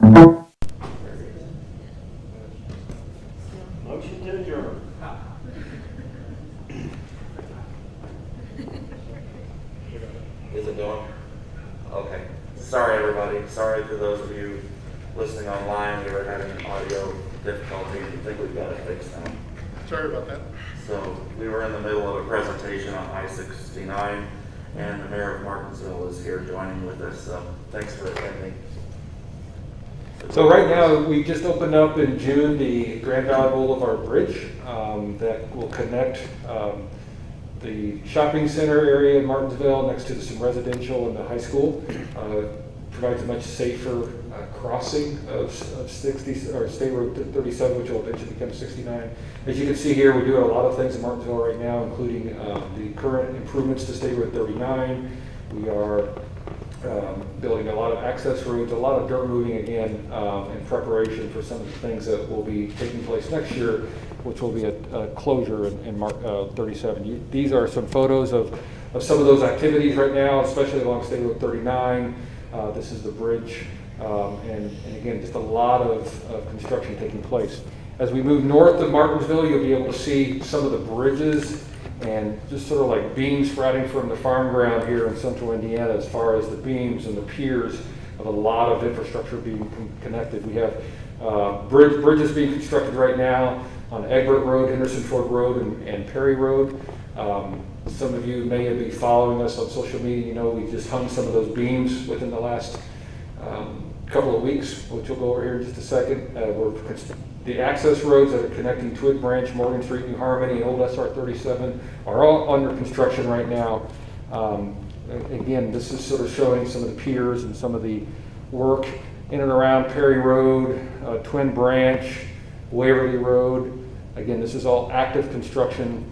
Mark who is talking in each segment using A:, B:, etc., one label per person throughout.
A: Motion to adjourn.
B: Is it going? Okay. Sorry, everybody. Sorry to those of you listening online. We were having audio difficulties. I think we've got it fixed now.
C: Sorry about that.
B: So we were in the middle of a presentation on I-69, and the mayor of Martinsville is here joining with us. So thanks for attending.
D: So right now, we just opened up in June the Grand Valley Boulevard Bridge that will connect the shopping center area in Martinsville next to some residential and the high school. Provides a much safer crossing of 60 or State Road 37, which will eventually become 69. As you can see here, we're doing a lot of things in Martinsville right now, including the current improvements to State Road 39. We are building a lot of access roads, a lot of dirt moving again in preparation for some of the things that will be taking place next year, which will be a closure in 37. These are some photos of some of those activities right now, especially along State Road 39. This is the bridge, and again, just a lot of construction taking place. As we move north of Martinsville, you'll be able to see some of the bridges and just sort of like beams sprouting from the farm ground here in central Indiana, as far as the beams and the piers of a lot of infrastructure being connected. We have bridges being constructed right now on Egbert Road, Henderson Ford Road, and Perry Road. Some of you may be following us on social media. You know, we just hung some of those beams within the last couple of weeks, which we'll go over here in just a second. The access roads that are connecting Twig Branch, Morgan Street, New Harmony, and Old SR 37 are all under construction right now. Again, this is sort of showing some of the piers and some of the work in and around Perry Road, Twin Branch, Waverly Road. Again, this is all active construction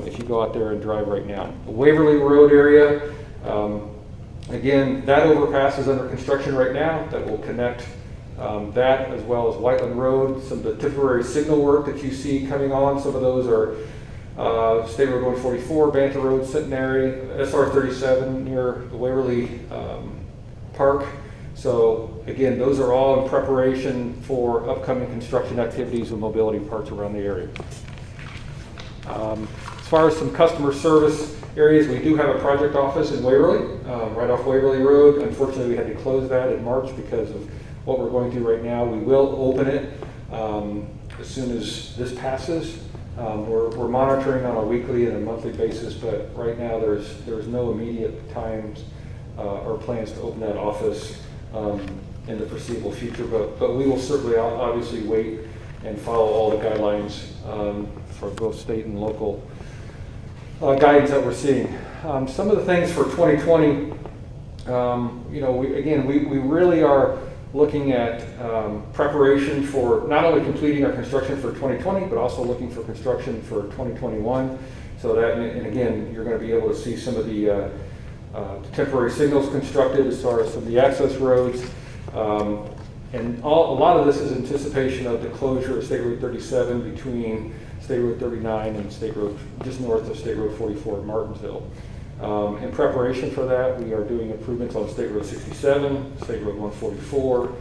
D: if you go out there and drive right now. The Waverly Road area, again, that overpass is under construction right now. That will connect that as well as Whiteland Road. Some of the temporary signal work that you see coming on, some of those are State Road 144, Bantha Road, Centenary, SR 37 near the Waverly Park. So again, those are all in preparation for upcoming construction activities with mobility parts around the area. As far as some customer service areas, we do have a project office in Waverly, right off Waverly Road. Unfortunately, we had to close that in March because of what we're going through right now. We will open it as soon as this passes. We're monitoring on a weekly and a monthly basis, but right now there's no immediate times or plans to open that office in the foreseeable future. But we will certainly obviously wait and follow all the guidelines for both state and local guidance that we're seeing. Some of the things for 2020, we really are looking at preparation for not only completing our construction for 2020, but also looking for construction for 2021. So that, and again, you're going to be able to see some of the temporary signals constructed as far as some of the access roads. And a lot of this is anticipation of the closure of State Road 37 between State Road 39 and State Road, just north of State Road 44 in Martinsville. In preparation for that, we are doing improvements on State Road 67, State Road 144,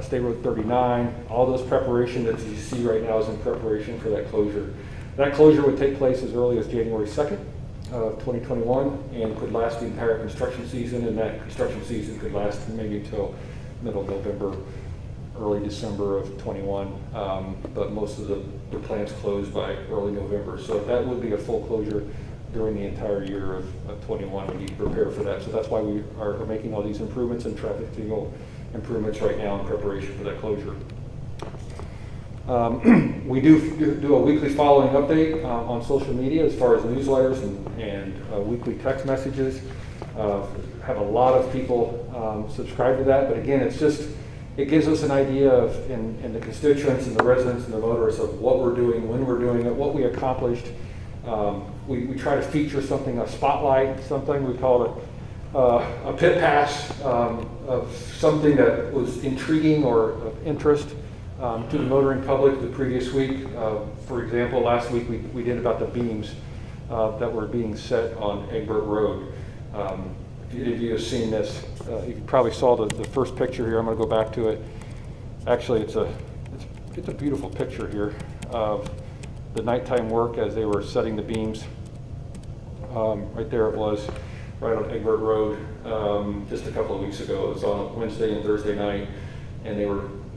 D: State Road 39. All those preparation that you see right now is in preparation for that closure. That closure would take place as early as January 2nd of 2021 and could last the entire construction season, and that construction season could last maybe until middle of November, early December of 21, but most of the plants closed by early November. So that would be a full closure during the entire year of 21. We need to prepare for that. So that's why we are making all these improvements and traffic signal improvements right now in preparation for that closure. We do a weekly following update on social media as far as newsletters and weekly text messages. Have a lot of people subscribe to that, but again, it gives us an idea of, and the constituents and the residents and the motorists of what we're doing, when we're doing it, what we accomplished. We try to feature something, a spotlight, something, we call it a pit pass of something that was intriguing or of interest to the motoring public the previous week. For example, last week we did about the beams that were being set on Egbert Road. If any of you have seen this, you probably saw the first picture here. I'm going to go back to it. Actually, it's a beautiful picture here of the nighttime work as they were setting the beams. Right there it was, right on Egbert Road, just a couple of weeks ago. It was on a Wednesday and Thursday night, and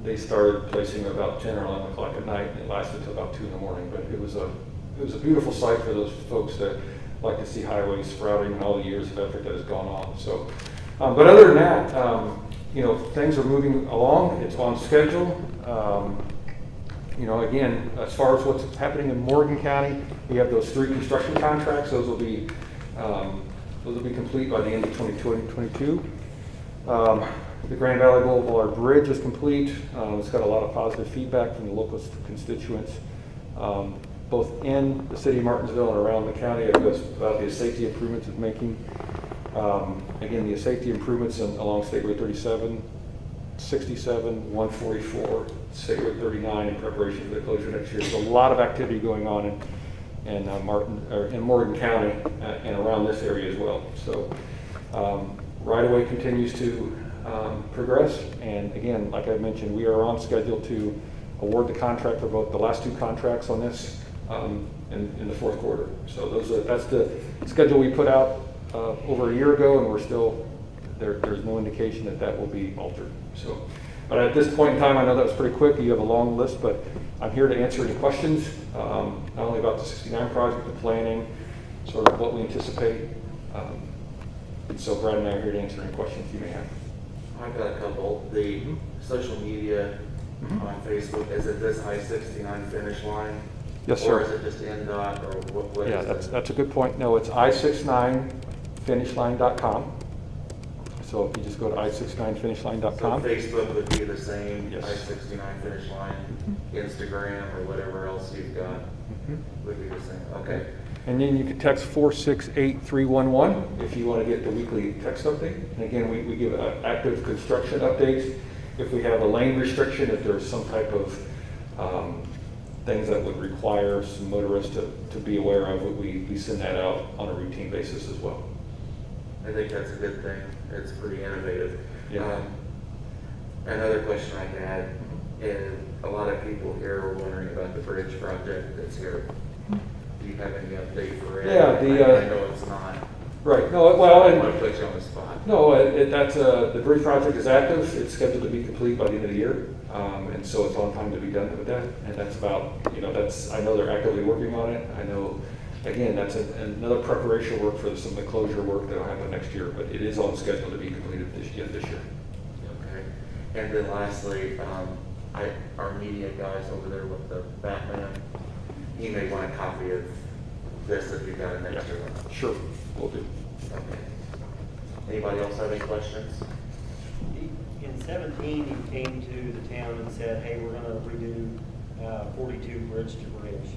D: they started placing about 10 or 11 o'clock at night, and it lasted till about 2 in the morning. But it was a beautiful sight for those folks that like to see highways sprouting and all the years of effort that has gone on. So, but other than that, you know, things are moving along. It's on schedule. You know, again, as far as what's happening in Morgan County, we have those 3 construction contracts. Those will be complete by the end of 2022. The Grand Valley Boulevard Bridge is complete. It's got a lot of positive feedback from the local constituents, both in the city of Martinsville and around the county about the safety improvements it's making. Again, the safety improvements along State Road 37, 67, 144, State Road 39 in preparation for the closure next year. There's a lot of activity going on in Morgan County and around this area as well. So right-of-way continues to progress, and again, like I mentioned, we are on schedule to award the contract for both the last 2 contracts on this in the 4th quarter. So that's the schedule we put out over a year ago, and we're still there's no indication that will be altered. So, but at this point in time, I know that was pretty quick. You have a long list, but I'm here to answer any questions, not only about the 69 project, the planning, sort of what we anticipate. So Brad and I are here to answer any questions you may have.
B: I've got a couple. The social media on Facebook, is it this I-69 finish line?
D: Yes, sir.
B: Or is it just NDOT, or what
D: Yeah,
B: is it?
D: that's a good point. No, it's i69finishline.com. So if you just go to i69finishline.com.
B: So Facebook would be the same,
D: Yes.
B: I-69 finish line, Instagram or whatever else you've got would be the same. Okay.
D: And then you can text 468-311 if you want to get the weekly text update. And again, we give active construction updates. If we have a lane restriction, if there's some type of things that would require some motorists to be aware of, we send that out on a routine basis as well.
B: I think that's a good thing. It's pretty innovative.
D: Yeah.
B: Another question I had is a lot of people here are wondering about the bridge project that's here. Do you have any update for it?
D: Yeah,
B: I know it's not.
D: Right. No, well,
B: I don't want to put you on the spot.
D: No, that's the bridge project is active. It's scheduled to be complete by the end of the year, and so it's on time to be done with that. And that's about, you know, I know they're actively working on it. I know, again, that's another preparation work for some of the closure work that'll happen next year. But it is on schedule to be completed this year.
B: Okay. And then lastly, our media guys over there with the Batman, you may want a copy of this if you've got an extra one.
D: Sure, will do.
B: Okay. Anybody else have any questions?
A: In 17, he came to the town and said, hey, we're gonna redo 42 bridge to bridge.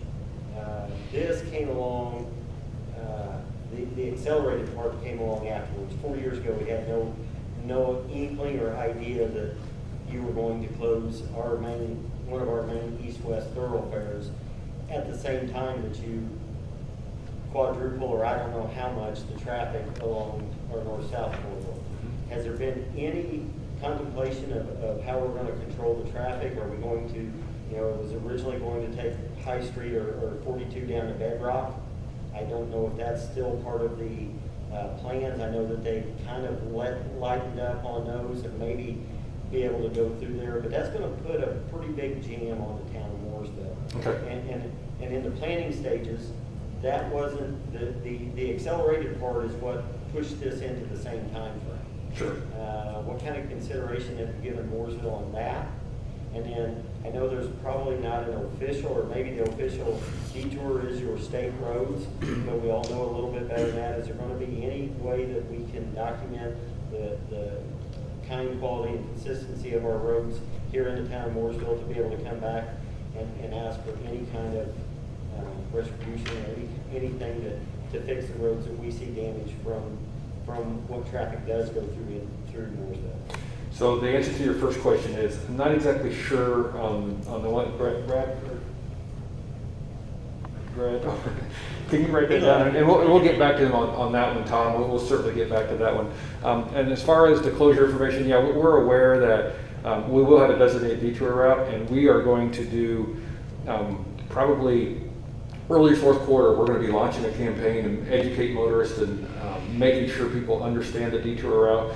A: This came along, the accelerated part came along afterwards. 4 years ago, we had no inkling or idea that you were going to close one of our main east-west thoroughfares at the same time that you quadruple, or I don't know how much, the traffic along our north-south corridor. Has there been any contemplation of how we're going to control the traffic? Are we going to, you know, it was originally going to take High Street or 42 down to Bedrock. I don't know if that's still part of the plans. I know that they kind of lightened up on those and maybe be able to go through there, but that's going to put a pretty big jam on the town of Mooresville.
D: Okay.
A: And in the planning stages, that wasn't the accelerated part is what pushed this into the same time frame.
D: Sure.
A: What kind of consideration have you given Mooresville on that? And then I know there's probably not an official, or maybe the official detour is your state roads, but we all know a little bit better than that. Is there going to be any way that we can document the kind, quality, and consistency of our roads here in the town of Mooresville to be able to come back and ask for any kind of retribution or anything to fix the roads that we see damaged from what traffic does go through Mooresville?
D: So the answer to your first question is, I'm not exactly sure on the one, Brad, can you write that down? And we'll get back to him on that one, Tom. We'll certainly get back to that one. And as far as the closure information, yeah, we're aware that We will have a designated detour route, and we are going to do probably early fourth quarter, we're going to be launching a campaign and educate motorists and making sure people understand the detour route.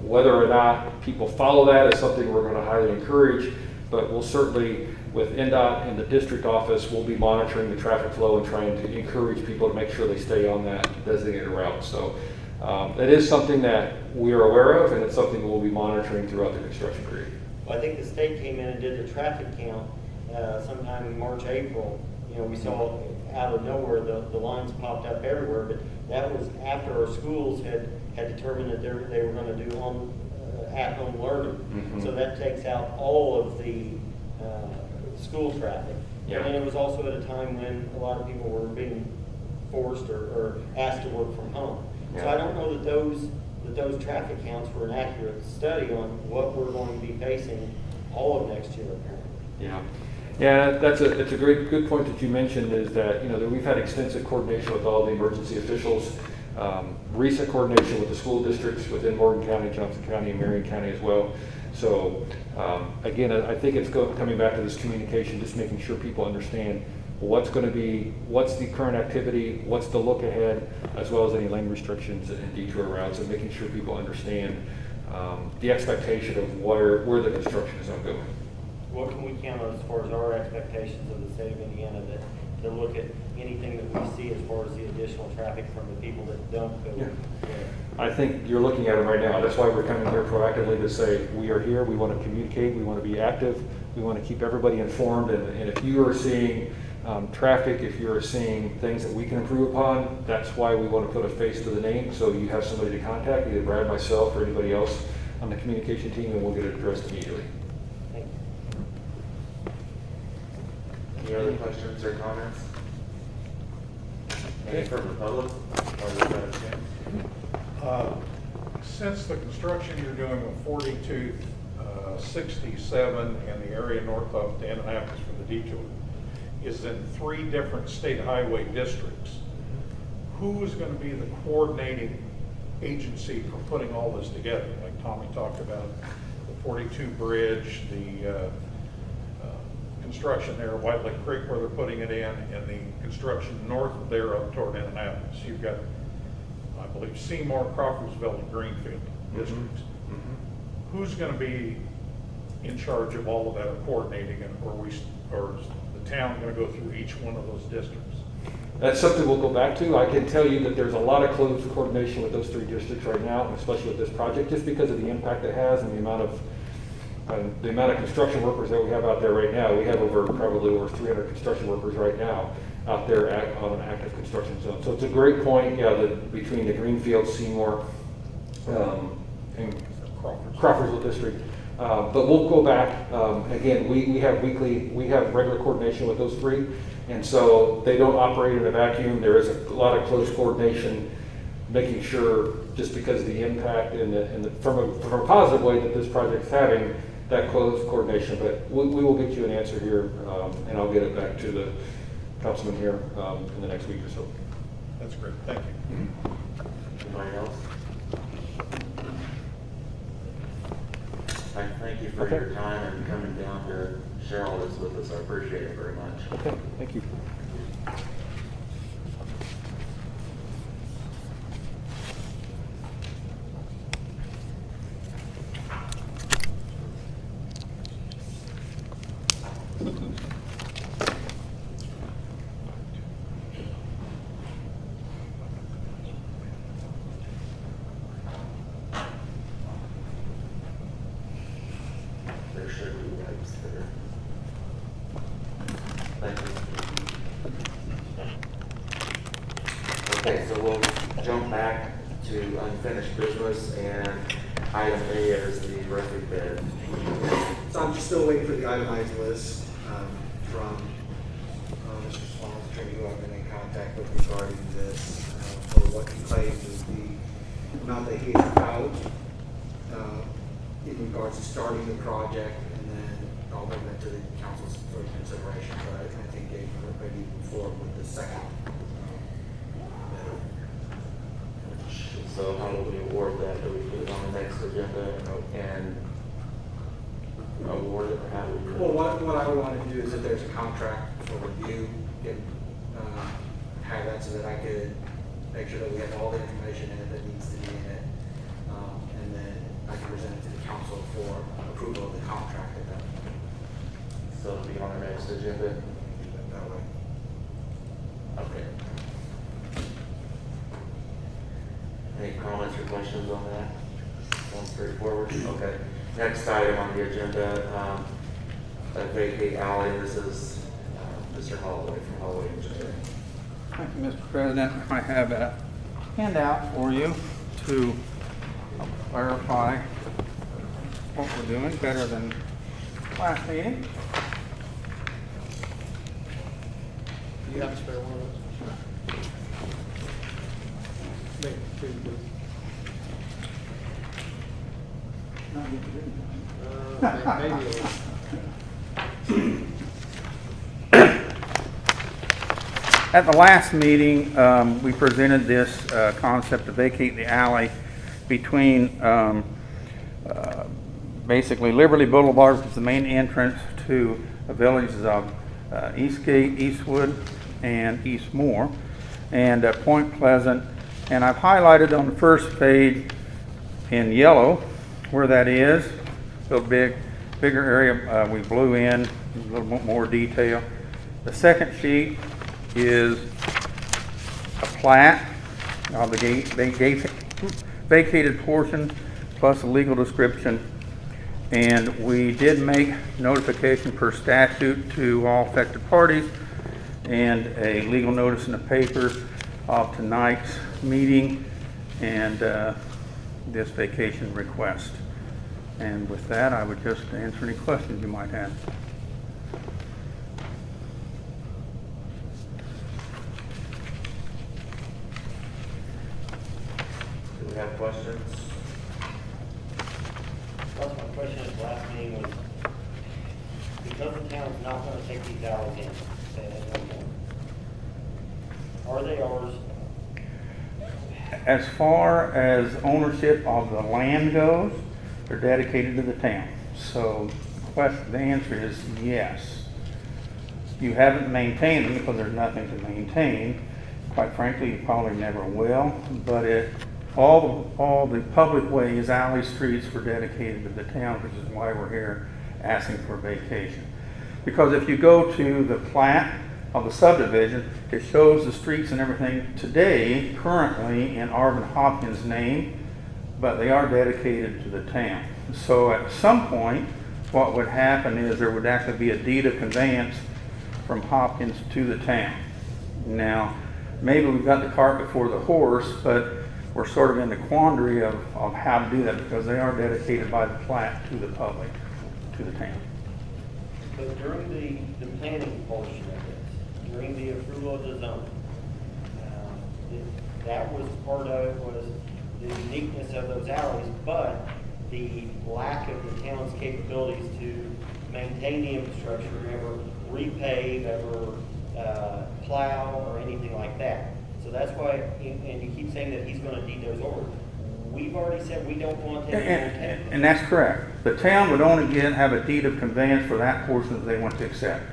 D: Whether or not people follow that is something we're going to highly encourage, but we'll certainly, with NDOT and the district office, we'll be monitoring the traffic flow and trying to encourage people to make sure they stay on that designated route. So it is something that we are aware of, and it's something we'll be monitoring throughout the construction period.
A: Well, I think the state came in and did the traffic count sometime in March, April. You know, we saw out of nowhere the lines popped up everywhere, but that was after our schools had determined that they were going to do at-home learning.
D: Mm-hmm.
A: So that takes out all of the school traffic.
D: Yeah.
A: And it was also at a time when a lot of people were being forced or asked to work from home.
D: Yeah.
A: So I don't know that those traffic counts were an accurate study on what we're going to be facing all of next year, apparently.
D: Yeah. Yeah, that's a good point that you mentioned, is that, you know, that we've had extensive coordination with all the emergency officials, recent coordination with the school districts within Morgan County, Johnson County, and Marion County as well. So again, I think it's coming back to this communication, just making sure people understand what's the current activity, what's the look ahead, as well as any lane restrictions and detour routes, and making sure people understand the expectation of where the construction is ongoing.
A: What can we count on as far as our expectations of the state of Indiana to look at anything that we see as far as the additional traffic from the people that don't go there?
D: I think you're looking at it right now. That's why we're coming here proactively to say, we are here, we want to communicate, we want to be active, we want to keep everybody informed, and if you are seeing traffic, if you're seeing things that we can improve upon, that's why we want to put a face to the name, so you have somebody to contact, either Brad, myself, or anybody else on the communication team, and we'll get it addressed immediately.
A: Thank you.
B: Any other questions or comments? Any from the public? Or the Senate?
C: Since the construction you're doing with 4267 and the area north of Annapolis for the detour is in 3 different state highway districts, who is going to be the coordinating agency for putting all this together? Like Tommy talked about the 42 bridge, the construction there at White Lake Creek where they're putting it in, and the construction north of there up toward Annapolis. You've got, I believe, Seymour, Crawfordsville, and Greenfield districts.
B: Mm-hmm.
C: Who's going to be in charge of all of that, or coordinating it, or is the town going to go through each one of those districts?
D: That's something we'll go back to. I can tell you that there's a lot of close coordination with those 3 districts right now, especially with this project, just because of the impact it has and the amount of construction workers that we have out there right now. We have probably over 300 construction workers right now out there on an active construction zone. So it's a great point, between the Greenfield, Seymour, and Crawfordsville district. But we'll go back, again, we have regular coordination with those 3, and so they don't operate in a vacuum. There is a lot of close coordination, making sure, just because of the impact and from a positive way that this project's having, that close coordination. But we will get you an answer here, and I'll get it back to the councilman here in the next week or so.
C: That's great, thank you.
B: Anybody else? I thank you for
D: Okay.
B: your time and coming down to share all this with us. I appreciate it very much.
D: Okay, thank you.
B: There should be wipes there. Thank you. Okay, so we'll jump back to unfinished business, and item A is the refuse bid.
E: So I'm just still waiting for the itemized list from Mr. Swan's attorney, who I've been in contact with regarding this, for what he claims is the amount that he is out in regards to starting the project, and then I'll bring that to the council's for consideration. But I think they are ready to move forward with the second.
B: So how do we award that? Do we put it on the next agenda? And award it or how do we?
E: Well, what I would want to do is if there's a contract for review, have that so that I could make sure that we have all the information in it that needs to be in it. And then I can present it to the council for approval of the contract at that point.
B: So it'll be on our next agenda?
E: That way.
B: Okay. Any comments or questions on that? Sounds straightforward. Okay. Next item on the agenda, vacate alley. This is Mr. Holloway from Holloway Engineering.
F: Thank you, Mr. President. I have a handout for you to clarify what we're doing better than last meeting.
G: Do you have a spare one of those? Maybe two, maybe a little.
F: At the last meeting, we presented this concept to vacate the alley between basically Liberty Boulevard, which is the main entrance to the villages of Eastgate, Eastwood, and Eastmore, and Point Pleasant. And I've highlighted on the first page in yellow where that is. A little bigger area we blew in, a little bit more detail. The second sheet is a plat of the vacated portion plus a legal description. And we did make notification per statute to all affected parties and a legal notice in the paper of tonight's meeting and this vacation request. And with that, I would just answer any questions you might have.
B: Do we have questions?
A: That's my question at the last meeting was, because the town's not gonna take these alleys in, say that no more, are they ours?
F: As far as ownership of the land goes, they're dedicated to the town. So the answer is yes. You haven't maintained them because there's nothing to maintain. Quite frankly, you probably never will, but all the public ways, alleys, streets were dedicated to the town, which is why we're here asking for vacation. Because if you go to the plat of the subdivision, it shows the streets and everything today, currently in Arvin Hopkins' name, but they are dedicated to the town. So at some point, what would happen is there would actually be a deed of conveyance from Hopkins to the town. Now, maybe we've got the cart before the horse, but we're sort of in the quandary of how to do that because they are dedicated by the plat to the public, to the town.
A: But during the planning portion of this, during the approval of the zone, that was part of it, was the uniqueness of those alleys, but the lack of the town's capabilities to maintain the infrastructure, ever repave, ever plow, or anything like that. So that's why, and you keep saying that he's gonna deed those over. We've already said we don't want them to maintain.
F: And that's correct. The town would only have a deed of conveyance for that portion that they want to accept.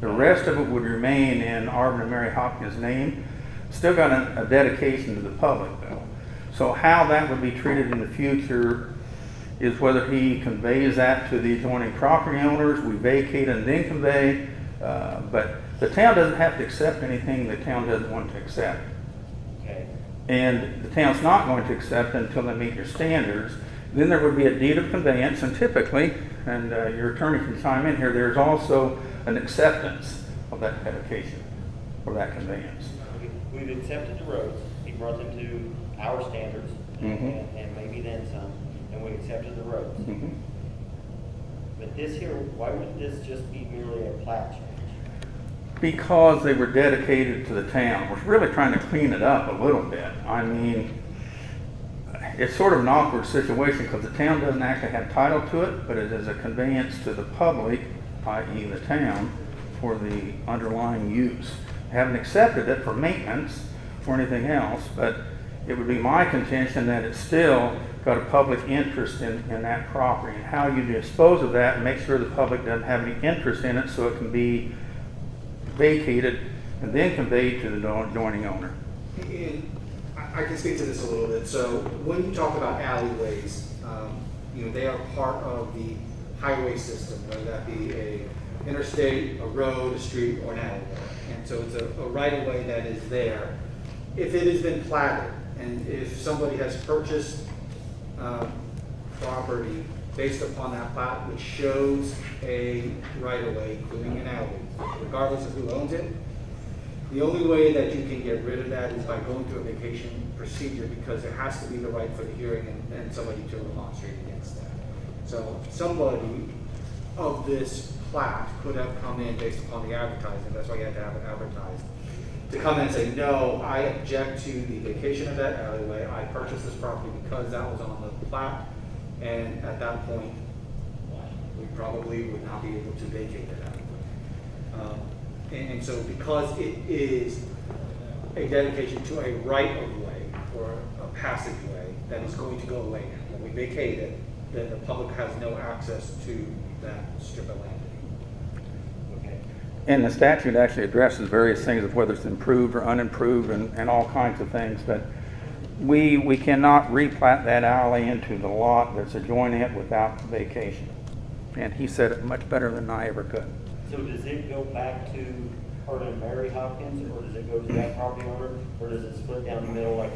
F: The rest of it would remain in Arvin and Mary Hopkins' name. Still got a dedication to the public though. So how that would be treated in the future is whether he conveys that to the adjoining property owners, we vacate and then convey, but the town doesn't have to accept anything the town doesn't want to accept.
A: Okay.
F: And the town's not going to accept until they meet your standards. Then there would be a deed of conveyance, and typically, and your attorney can chime in here, there's also an acceptance of that dedication or that conveyance.
A: We've accepted the roads, he brought them to our standards, and maybe then some, and we accepted the roads. But this here, why wouldn't this just be merely a plat change?
F: Because they were dedicated to the town. We're really trying to clean it up a little bit. I mean, it's sort of an awkward situation because the town doesn't actually have title to it, but it is a conveyance to the public, i.e. the town, for the underlying use. They haven't accepted it for maintenance or anything else, but It would be my contention that it's still got a public interest in that property, and how you dispose of that and make sure the public doesn't have any interest in it so it can be vacated and then conveyed to the adjoining owner.
E: And I can speak to this a little bit. So when you talk about alleyways, they are part of the highway system, whether that be a interstate, a road, a street, or an alleyway. And so it's a right-of-way that is there. If it has been platted, and if somebody has purchased property based upon that plat, which shows a right-of-way, including an alley, regardless of who owns it, the only way that you can get rid of that is by going through a vacation procedure, because there has to be the right for the hearing and somebody to remonstrate against that. So somebody of this plat could have come in based upon the advertising, that's why you had to have it advertised, to come in and say, no, I object to the vacation of that alleyway, I purchased this property because that was on the plat, and at that point, we probably would not be able to vacate that alleyway. And so because it is a dedication to a right-of-way or a passageway that is going to go away now, when we vacate it, then the public has no access to that strip of land.
A: Okay.
F: And the statute actually addresses various things of whether it's improved or unimproved and all kinds of things, but we cannot replat that alley into the lot that's adjoining it without vacation. And he said it much better than I ever could.
A: So does it go back to Art and Mary Hopkins, or does it go to that property owner, or does it split down the middle like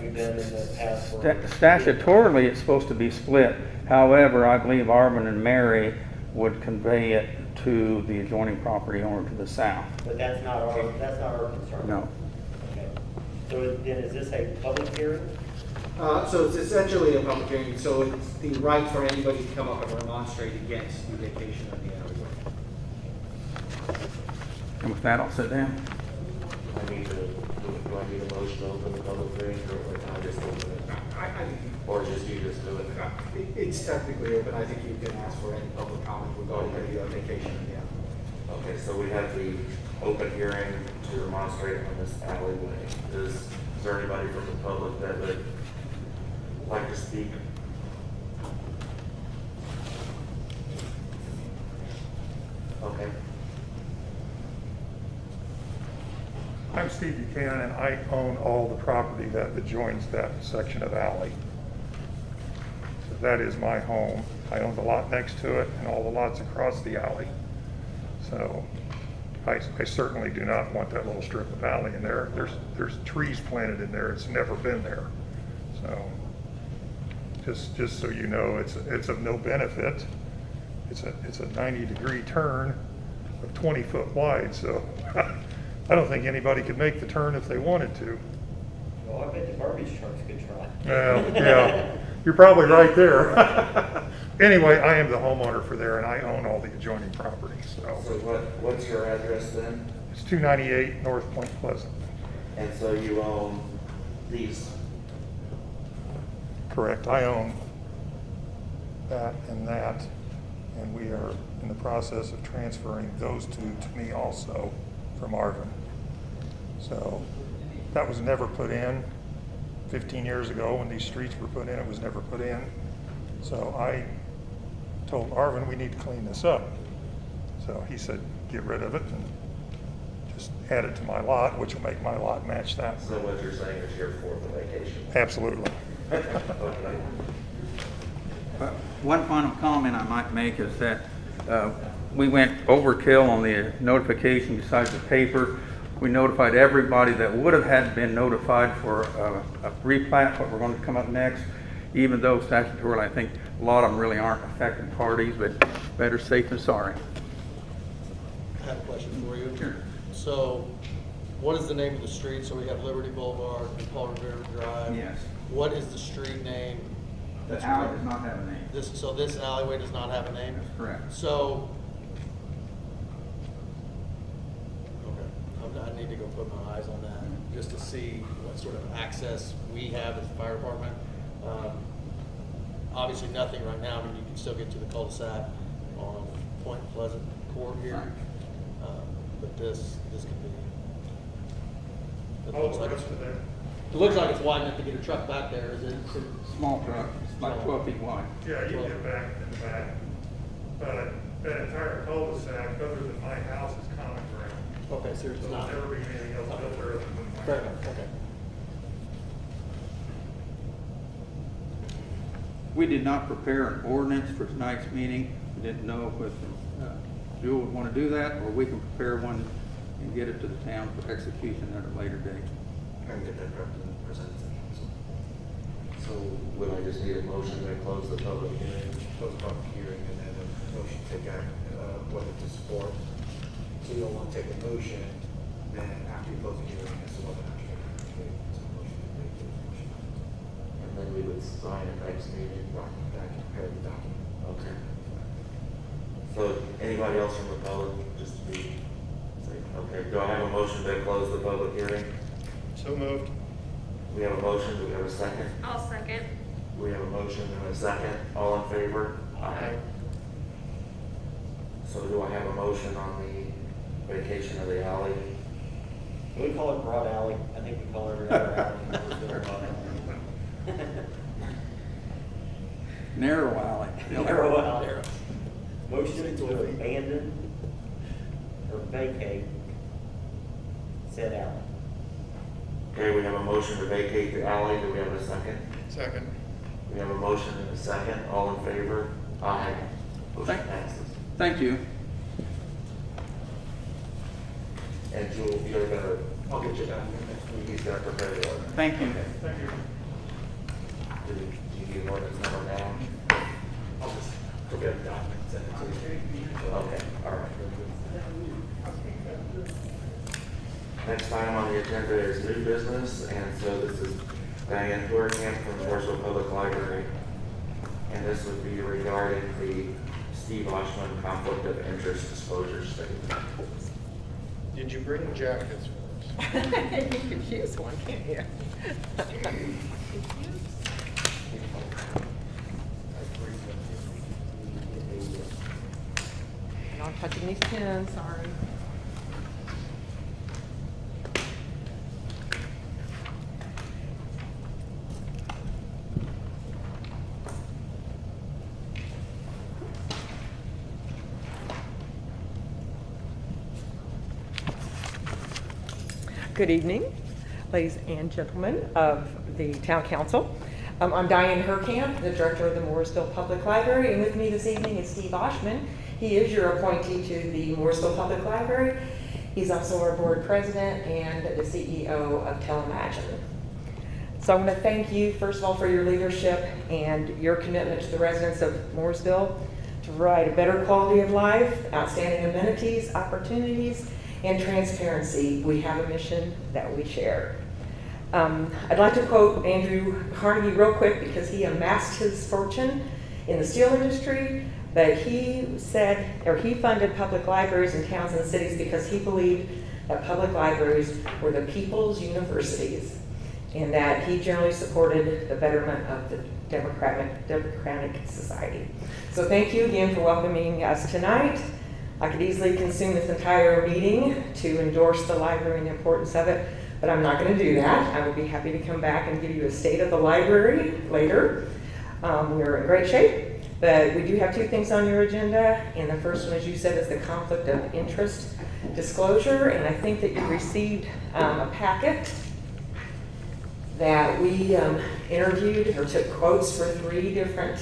A: we've done in the past?
F: Statutorily, it's supposed to be split. However, I believe Arvin and Mary would convey it to the adjoining property owner to the south.
A: But that's not our concern?
F: No.
A: Okay. So then is this a public hearing?
E: So it's essentially a public hearing, so it's the right for anybody to come up and remonstrate against the vacation of the alleyway.
F: And with that, I'll sit down.
B: I need to, do I need a motion to open the public hearing, or can I just open it?
E: I think
B: Or just you just do it?
E: it's technically open. I think you can ask for any public comment regarding the vacation of the alleyway.
B: Okay, so we have the open hearing to remonstrate on this alleyway. Is there anybody from the public that would like to speak? Okay.
C: I'm Steve Buchanan, and I own all the property that adjoins that section of alley. So that is my home. I own the lot next to it and all the lots across the alley. So I certainly do not want that little strip of alley in there. There's trees planted in there. It's never been there. So just so you know, it's of no benefit. It's a 90-degree turn of 20 foot wide. So I don't think anybody could make the turn if they wanted to.
A: Well, I bet the garbage trucks could try.
C: Well, yeah, you're probably right there. Anyway, I am the homeowner for there, and I own all the adjoining property,
B: So
C: so.
B: what's your address then?
C: It's 298 North Point Pleasant.
B: And so you own these?
C: Correct, I own that, and we are in the process of transferring those two to me also from Arvin. So that was never put in. 15 years ago when these streets were put in, it was never put in. So I told Arvin we need to clean this up. So he said, get rid of it and just add it to my lot, which will make my lot match that.
B: So what you're saying is you're for the vacation?
C: Absolutely.
B: Okay.
F: One final comment I might make is that we went overkill on the notification besides the paper. We notified everybody that would have had been notified for a replat, what we're going to come up next, even though statutorily I think a lot of them really aren't affected parties, but better safe than sorry.
G: I have a question for you.
F: Sure.
G: So, what is the name of the street? So we have Liberty Boulevard and Paul Revere Drive.
F: Yes.
G: What is the street name?
F: The alley does not have a name.
G: So this alleyway does not have a name?
F: That's correct.
G: So, okay, I need to go put my eyes on that, just to see what sort of access we have as a fire department. Obviously nothing right now, I mean, you can still get to the cul-de-sac on Point Pleasant Court here. But this could be. It looks like it's, It looks like it's wide enough to get a truck back there, is it?
F: Small truck, it's like 12 feet wide.
H: Yeah, you get back in the back, but that entire cul-de-sac, other than my house, is common ground.
G: Okay, so
H: So
G: it's
H: there'll
G: not.
H: never be anything else built there other than my
G: Fair
H: house.
G: enough, okay.
F: We did not prepare an ordinance for tonight's meeting. We didn't know if Jewel would want to do that, or we can prepare one and get it to the town for execution at a later date.
E: And get that presented to council.
B: So would I just need a motion to close the public hearing?
E: Close the public hearing and then a motion to take act, whether to support. So you don't want to take a motion, then after you close the hearing, as to whether or not you're going to make a motion to make the motion.
B: And then we would sign it next meeting.
E: That can prepare the document.
B: Okay. So anybody else from the public, just to be safe? Okay, do I have a motion to close the public hearing?
H: So moved.
B: We have a motion, do we have a second?
I: I'll second.
B: We have a motion and a second, all in favor? Aye. So do I have a motion on the vacation of the alley?
A: We call it Broad Alley. I think we call every other alley in Mooresville Broad Alley.
F: Narrow alley.
A: Narrow alley. Motion to abandon or vacate said alley.
B: Okay, we have a motion to vacate the alley, do we have a second?
H: Second.
B: We have a motion and a second, all in favor? Aye. Motion
F: Thank-
B: passes.
F: Thank you.
B: And Jewel, you're gonna,
E: I'll get you document next week.
B: he's gonna prepare the ordinance.
F: Thank you.
H: Thank you.
B: Do you need an ordinance number now?
E: I'll just prepare the document, send it to you.
B: Okay, all right. Next item on the agenda is new business, and so this is Diane Dorkamp from the Mooresville Public Library. And this would be regarding the Steve Oshman conflict of interest disclosure statement.
H: Did you bring jackets for us?
J: You could use one, can't you? Not touching these pins, sorry. Good evening, ladies and gentlemen of the Town Council. I'm Diane Herkamp, the Director of the Mooresville Public Library, and with me this evening is Steve Oshman. He is your appointee to the Mooresville Public Library. He's also our Board President and the CEO of Telemagine. So I want to thank you, first of all, for your leadership and your commitment to the residents of Mooresville to provide a better quality of life, outstanding amenities, opportunities, and transparency. We have a mission that we share. I'd like to quote Andrew Carnegie real quick because he amassed his fortune in the steel industry, but he said, or he funded public libraries in towns and cities because he believed that public libraries were the people's universities and that he generally supported the betterment of the democratic society. So thank you again for welcoming us tonight. I could easily consume this entire meeting to endorse the library and the importance of it, but I'm not going to do that. I would be happy to come back and give you a state of the library later. We're in great shape, but we do have two things on your agenda, and the first one, as you said, is the conflict of interest disclosure, and I think that you received a packet that we interviewed or took quotes for 3 different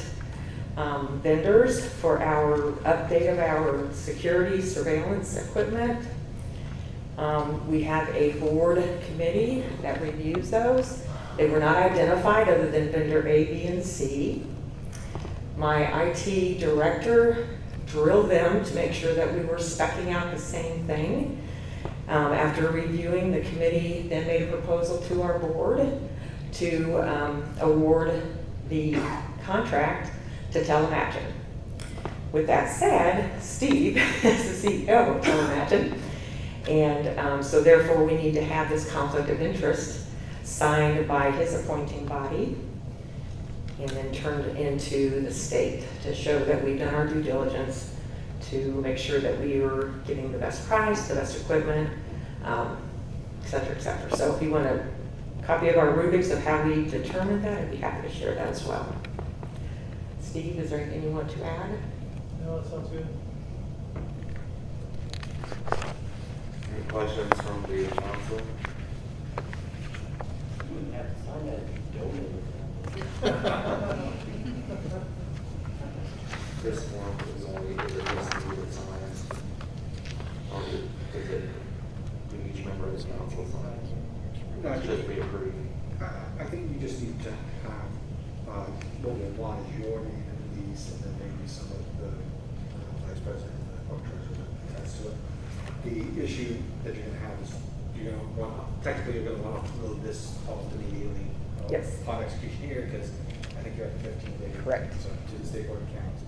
J: vendors for our update of our security surveillance equipment. We have a board committee that reviews those. They were not identified other than vendor A, B, and C. My IT director drilled them to make sure that we were speccing out the same thing. After reviewing, the committee then made a proposal to our board to award the contract to Telemagine. With that said, Steve is the CEO of Telemagine, and so therefore we need to have this conflict of interest signed by his appointing body and then turned into the state to show that we've done our due diligence to make sure that we are getting the best price, the best equipment, et cetera, et cetera. So if you want to copy of our rubrics of how we determined that, I'd be happy to share that as well. Steve, is there anything you want to add?
G: No, that sounds good.
B: Any questions from the council?
A: You wouldn't have to sign that if you donated.
B: This form is only, is it just you that signs? Or is it, do each member of the council signs?
E: No, I
B: It's just be approved.
E: I think you just need to have, what we want is your name and release, and then maybe some of the vice president and the clerk treasurer that attest to it. The issue that you're gonna have is, you're gonna want, technically, you're gonna want to upload this almost immediately.
J: Yes.
E: Upon execution here, because I think you're at the 15 day.
J: Correct.
E: So, to the state board of accounts.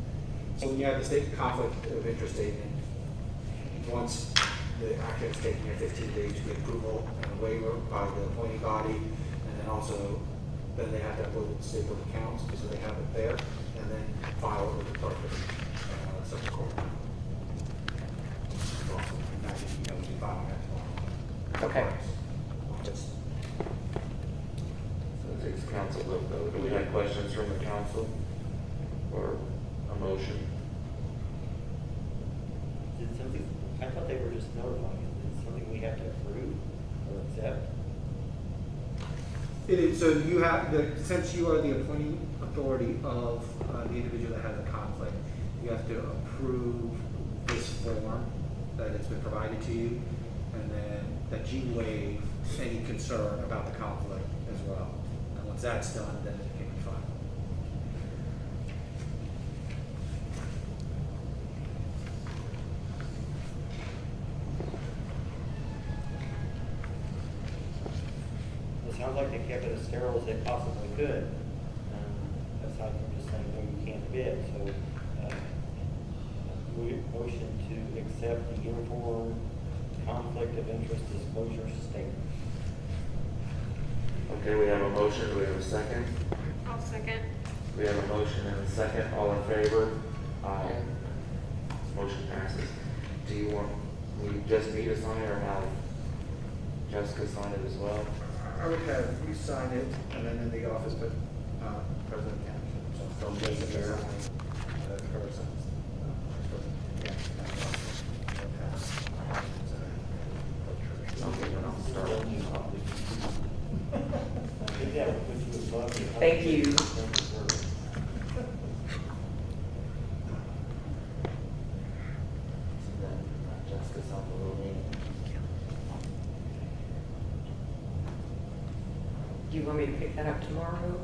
E: So when you have the state conflict of interest statement, once the action is taken, you have 15 days to get approval and a waiver by the appointing body, and then also, then they have to upload it to state board of accounts, so they have it there, and then file it with the clerk of the court. Also, imagine, we file that tomorrow.
J: Okay.
E: Just-
B: So it takes council vote though. Do we have questions from the council? Or a motion?
A: Is it something, I thought they were just notifying us. Is it something we have to approve or accept?
E: It is, so you have, since you are the appointing authority of the individual that has a conflict, you have to approve this form that has been provided to you, and then that you waive any concern about the conflict as well. And once that's done, then it can be filed.
A: It sounds like they kept it as sterile as they possibly could, aside from just saying, no, you can't bid, so, we motion to accept the uniform conflict of interest disclosure statement.
B: Okay, we have a motion. Do we have a second?
I: I'll second.
B: We have a motion and a second. All in favor? Aye. Motion passes. Do you want, we just need to sign or have Jessica sign it as well?
E: I would have you sign it, and then in the office, but President Cash, so from Jessica, her signs.
B: Okay, then I'll start.
A: I think that would put you above the.
J: Thank you.
B: Then Jessica signed the little name.
J: Do you want me to pick that up tomorrow?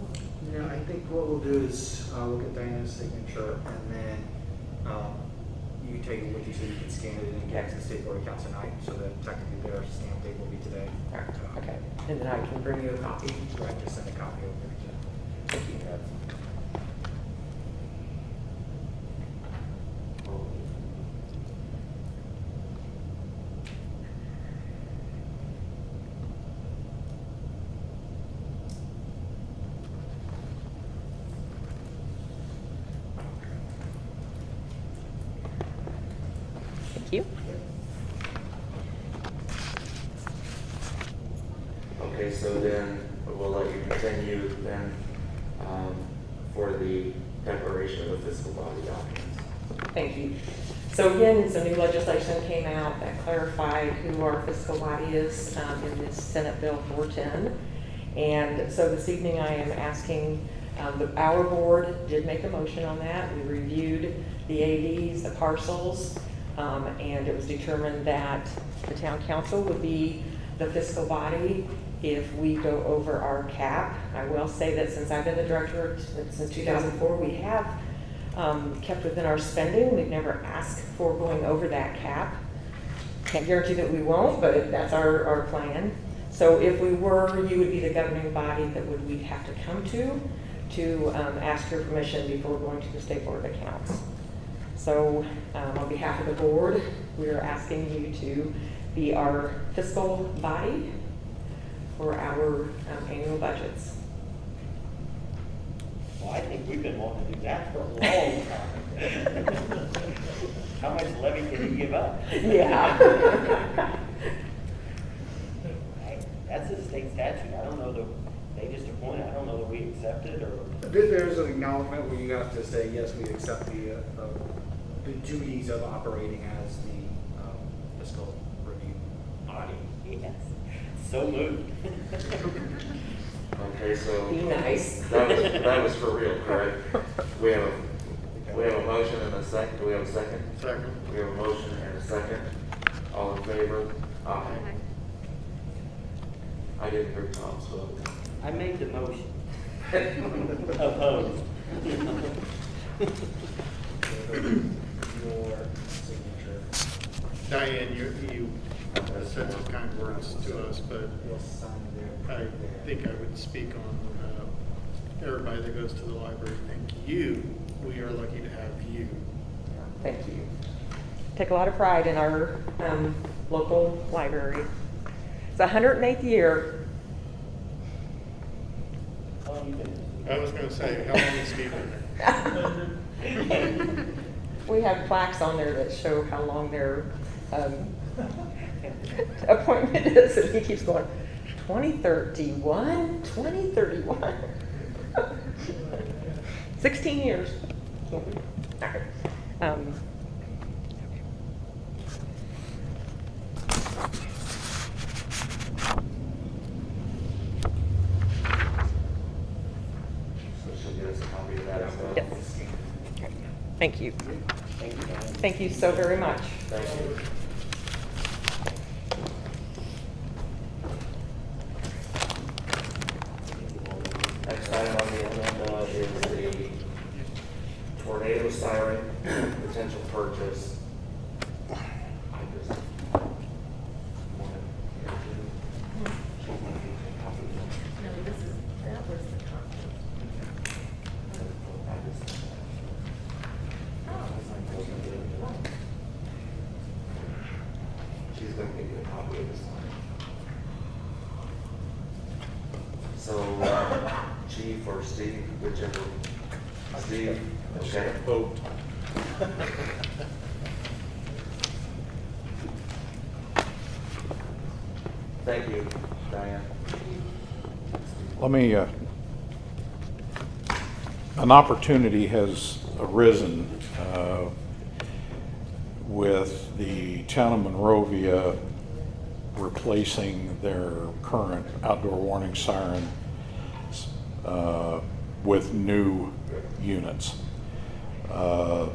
E: Yeah, I think what we'll do is, we'll get Diana's signature, and then, you can take it with you so you can scan it and get it to the state board of accounts tonight, so that technically their stamp date will be today.
J: Okay, and then I can bring you a copy.
E: Right, just send a copy over to.
J: Thank you. Thank you.
B: Okay, so then we'll let you continue then, for the declaration of the fiscal body documents.
J: Thank you. So again, some new legislation came out that clarified who our fiscal body is in this Senate Bill 410. And so this evening I am asking, our board did make a motion on that. We reviewed the ADs, the parcels, and it was determined that the town council would be the fiscal body if we go over our cap. I will say that since I've been the director since 2004, we have kept within our spending. We've never asked for going over that cap. Can't guarantee that we won't, but that's our plan. So if we were, you would be the governing body that we'd have to come to ask your permission before going to the State Board of Accounts. So on behalf of the board, we are asking you to be our fiscal body for our annual budgets.
A: Well, I think we've been wanting to do that for a long time. How much levy can you give up?
J: Yeah.
A: That's a state statute. I don't know know that they just appointed, I don't know that we accepted or.
E: There's an acknowledgement where you have to say, yes, we accept the duties of operating as the fiscal review body.
A: Yes, so moved.
B: Okay, so.
J: Be nice.
B: That was for real, correct? We have a motion and a second. Do we have a second?
G: Second.
B: We have a motion and a second. All in favor? Aye. I didn't hear Tom's vote.
A: I made the motion. Opposed.
E: Your signature.
I: Diane, you said some kind words to us, but
E: You'll sign there.
I: I think I would speak on everybody that goes to the library. Thank you. We are lucky to have you.
J: Thank you. Take a lot of pride in our local library. It's the 108th year.
A: How long you been?
I: I was going to say, how long has Steve been there?
J: We have plaques on there that show how long their appointment is, and he keeps going, 2031, 2031. 16 years. All right.
B: So she'll get us a copy of that as well.
J: Yes. Thank you.
A: Thank you, Diane.
J: Thank you so very much.
B: Thank you. Next item on the agenda is the tornado siren potential purchase. I just wanted
K: No, that was the conference.
B: She's going to give you a copy of this one. So, Chief or Steve, whichever. Steve, okay.
C: Vote.
B: Thank you, Diane.
C: Let me, an opportunity has arisen with the town of Monrovia replacing their current outdoor warning siren with new units. The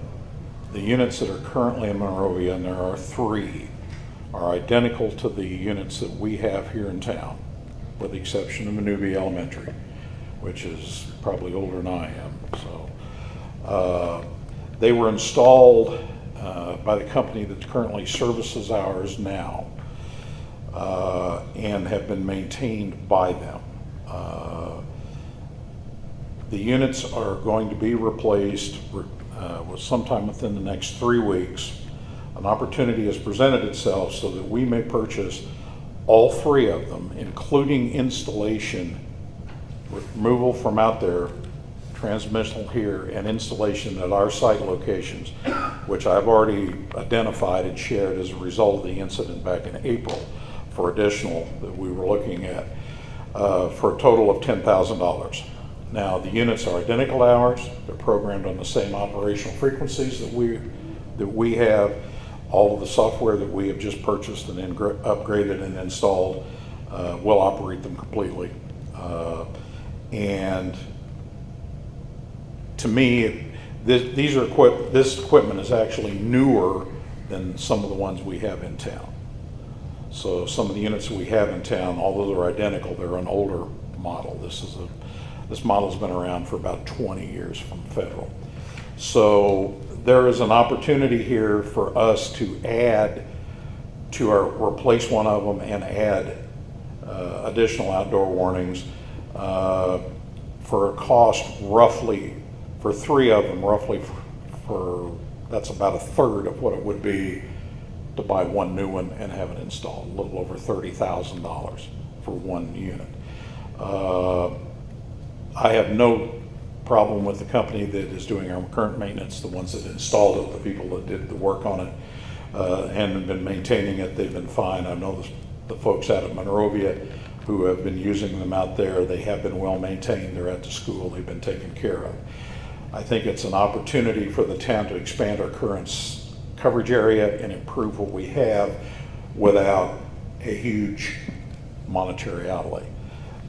C: units that are currently in Monrovia, and there are 3, are identical to the units that we have here in town, with the exception of Manubi Elementary, which is probably older than I am. So they were installed by the company that currently services ours now, and have been maintained by them. The units are going to be replaced with sometime within the next 3 weeks. An opportunity has presented itself so that we may purchase all 3 of them, including installation, removal from out there, transmission here, and installation at our site locations, which I've already identified and shared as a result of the incident back in April for additional that we were looking at, for a total of $10,000. Now, the units are identical to ours. They're programmed on the same operational frequencies that we have. All of the software that we have just purchased and then upgraded and installed will operate them completely. And to me, this equipment is actually newer than some of the ones we have in town. So some of the units we have in town, although they're identical, they're an older model. This model's been around for about 20 years from Federal. So there is an opportunity here for us to add to replace one of them and add additional outdoor warnings for a cost roughly, for 3 of them, roughly that's about a third of what it would be to buy one new one and have it installed, a little over $30,000 for one unit. I have no problem with the company that is doing our current maintenance, the ones that installed it, the people that did the work on it, and have been maintaining it. They've been fine. I know the folks out at Monrovia who have been using them out there. They have been well maintained. They're at the school. They've been taken care of. I think it's an opportunity for the town to expand our current coverage area and improve what we have without a huge monetary outlay.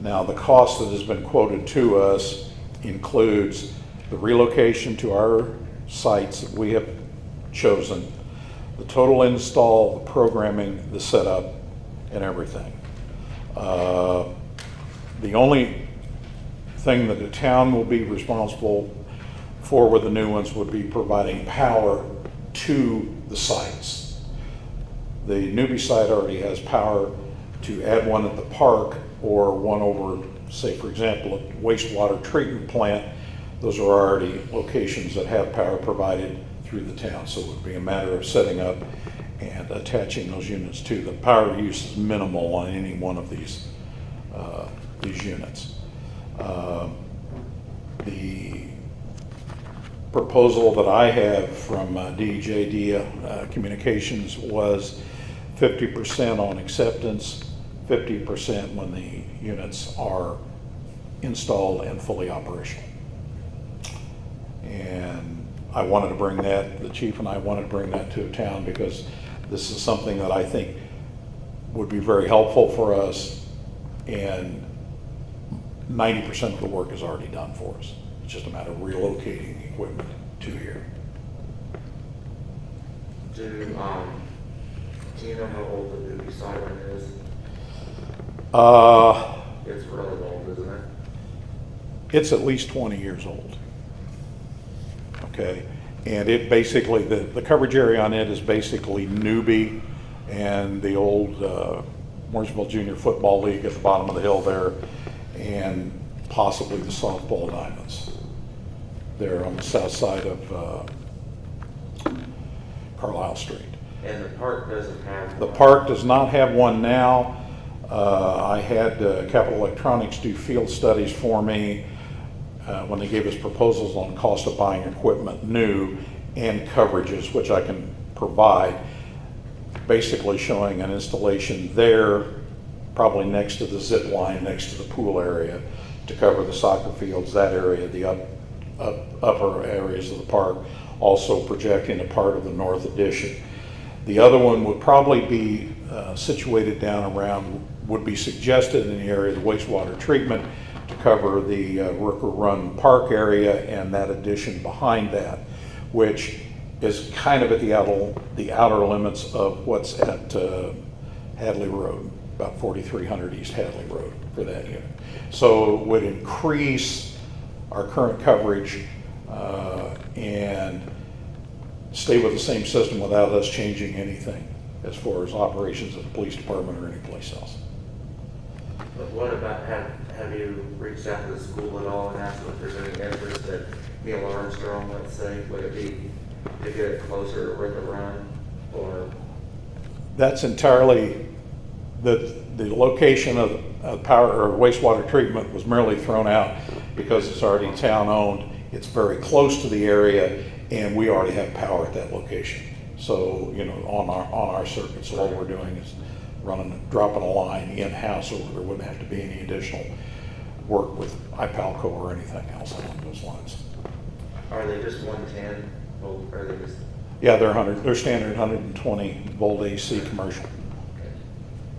C: Now, the cost that has been quoted to us includes the relocation to our sites that we have chosen, the total install, the programming, the setup, and everything. The only thing that the town will be responsible for with the new ones would be providing power to the sites. The newbie site already has power to add one at the park or one over, say, for example, a wastewater treatment plant. Those are already locations that have power provided through the town, so it would be a matter of setting up and attaching those units to. The power use is minimal on any one of these units. The proposal that I have from DJD Communications was 50% on acceptance, 50% when the units are installed and fully operational. And I wanted to bring that, the chief and I wanted to bring that to town because this is something that I think would be very helpful for us, and 90% of the work is already done for us. It's just a matter of relocating equipment to here.
B: Do you know how old the newbie siren is? It's really old, isn't it?
C: It's at least 20 years old. Okay, and it basically, the coverage area on it is basically newbie and the old Mooresville Junior Football League at the bottom of the hill there, and possibly the softball diamonds. They're on the south side of Carlisle Street.
B: And the park doesn't have
C: The
B: one.
C: park does not have one now. I had Capital Electronics do field studies for me when they gave us proposals on cost of buying equipment new and coverages, which I can provide, basically showing an installation there, probably next to the zip line, next to the pool area, to cover the soccer fields, that area, the upper areas of the park, also projecting a part of the north addition. The other one would probably be situated down around, would be suggested in the area of the wastewater treatment to cover the Rooker Run Park area and that addition behind that, which is kind of at the outer limits of what's at Hadley Road, about 4300 East Hadley Road for that unit. So it would increase our current coverage and stay with the same system without us changing anything as far as operations of the police department or any place else.
B: But what about, have you reached out to the school at all and asked if there's any interest at Neil Armstrong, let's say? Would it be to get it closer to River Run, or?
C: That's entirely, the location of power or wastewater treatment was merely thrown out because it's already town-owned. It's very close to the area, and we already have power at that location. So, you know, on our circuit, so all we're doing is dropping a line in-house, so there wouldn't have to be any additional work with IPALCO or anything else along those lines.
B: Are they just 110 volt, or are they just?
C: Yeah, they're standard 120 volt AC commercial.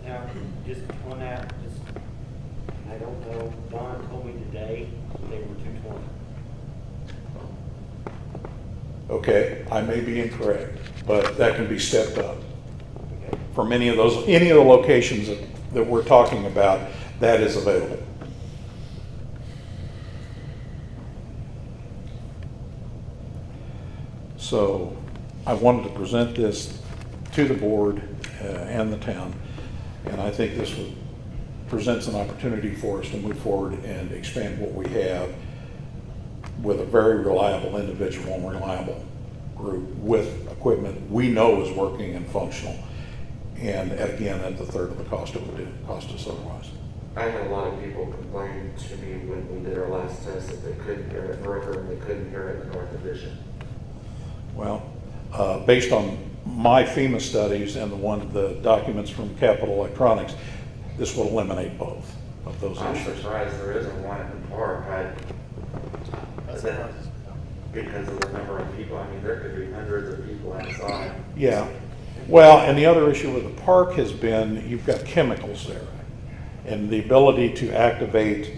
A: Now, just on that, I don't know, Don told me today they were 220.
C: Okay, I may be incorrect, but that can be stepped up.
A: Okay.
C: From any of the locations that we're talking about, that is available. So I wanted to present this to the board and the town, and I think this presents an opportunity for us to move forward and expand what we have with a very reliable individual and reliable group with equipment we know is working and functional, and again at the third of the cost it would cost us otherwise.
B: I had a lot of people complain to me when we did our last test that they couldn't hear it in River and they couldn't hear it in the North Addition.
C: Well, based on my FEMA studies and the documents from Capital Electronics, this will eliminate both of those
B: I'm
C: issues.
B: surprised there isn't one in the park.
G: That's
B: That-
G: surprising.
B: Because of the number of people, I mean, there could be hundreds of people outside.
C: Yeah. Well, and the other issue with the park has been, you've got chemicals there. And the ability to activate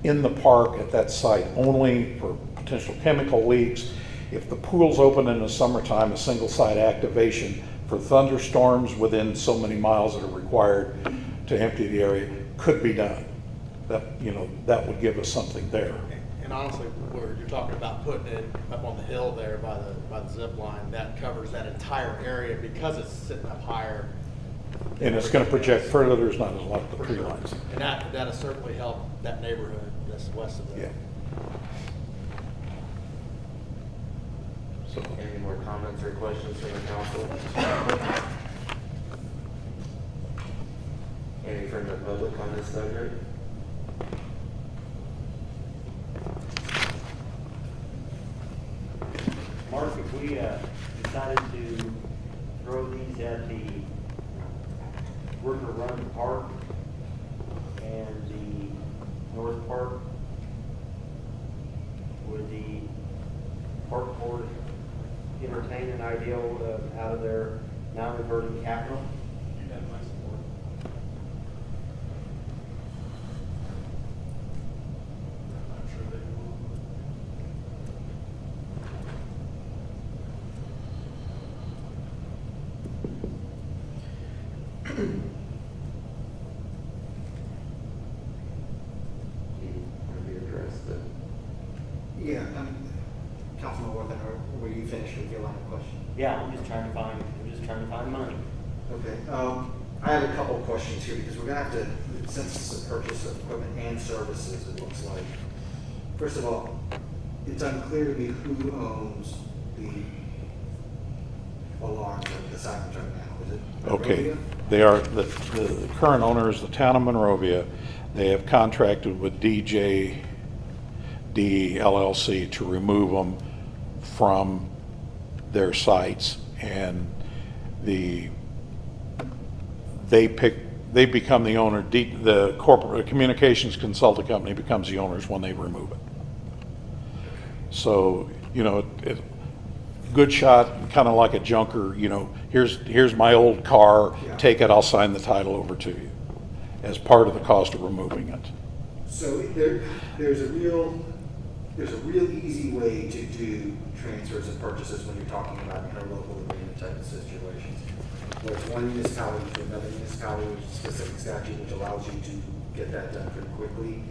C: in the park at that site only for potential chemical leaks. If the pool's open in the summertime, a single site activation for thunderstorms within so many miles that are required to empty the area could be done. That, you know, that would give us something there.
G: And honestly, where you're talking about putting it up on the hill there by the zip line, that covers that entire area because it's sitting up higher.
C: And it's gonna project further, there's not a lot of the
G: For
C: tree
G: sure.
C: lines.
G: And that'll certainly help that neighborhood that's west of
C: Yeah.
G: that.
C: So,
B: Any more comments or questions from the council? Any from the public on this subject?
A: Mark, if we decided to throw these at the Worker Run Park and the North Park, would the park board entertain an idea out of their non-reverting capital?
I: You have my support. I'm sure they will.
B: Can be addressed,
E: Yeah, Councilman Worthing, or were you finished with your line of question?
A: Yeah, I'm just trying to find money.
E: Okay, I have a couple of questions here, because we're gonna have to, since it's a purchase of equipment and services, it looks like. First of all, it's unclear to me who owns the alarms at the sirens right now. Is it
C: okay,
E: Monrovia?
C: they are, the current owner is the town of Monrovia. They have contracted with DJD LLC to remove them from their sites, and they become the owner, the corporate communications consulting company becomes the owners when they remove it. So, you know, good shot, kind of like a junker, you know, here's my old car,
E: Yeah.
C: take it, I'll sign the title over to you as part of the cost of removing it.
E: So there's a real easy way to do transfers and purchases when you're talking about interlocal agreement type of situations. Where it's one municipality to another municipality with a specific statute which allows you to get that done pretty quickly.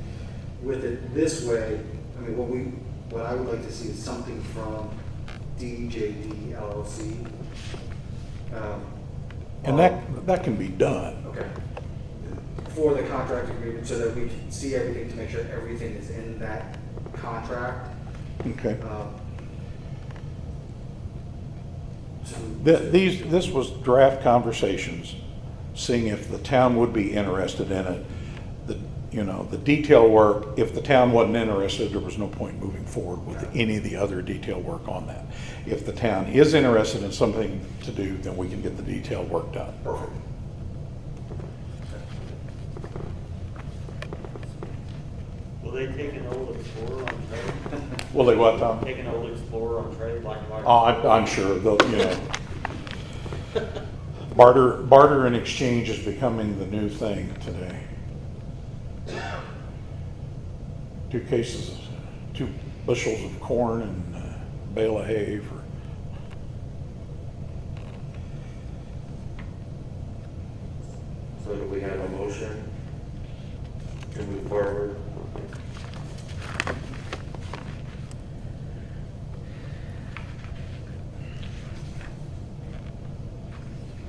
E: With it this way, I mean, what I would like to see is something from DJD LLC.
C: And that can be done.
E: Okay. For the contract agreement, so that we can see everything to make sure everything is in that contract.
C: Okay.
E: So
C: This was draft conversations, seeing if the town would be interested in it. The detail work, if the town wasn't interested, there was no point moving forward with any of the other detail work on that. If the town is interested in something to do, then we can get the detail work done.
E: Perfect.
A: Will they take an old Explorer on trade?
C: Will they what, Tom?
A: Take an old Explorer on trade, black and white?
C: Oh, I'm sure, they'll, you know. Barter and exchange is becoming the new thing today. 2 bushels of corn and a bale of hay for.
B: So do we have a motion to move forward?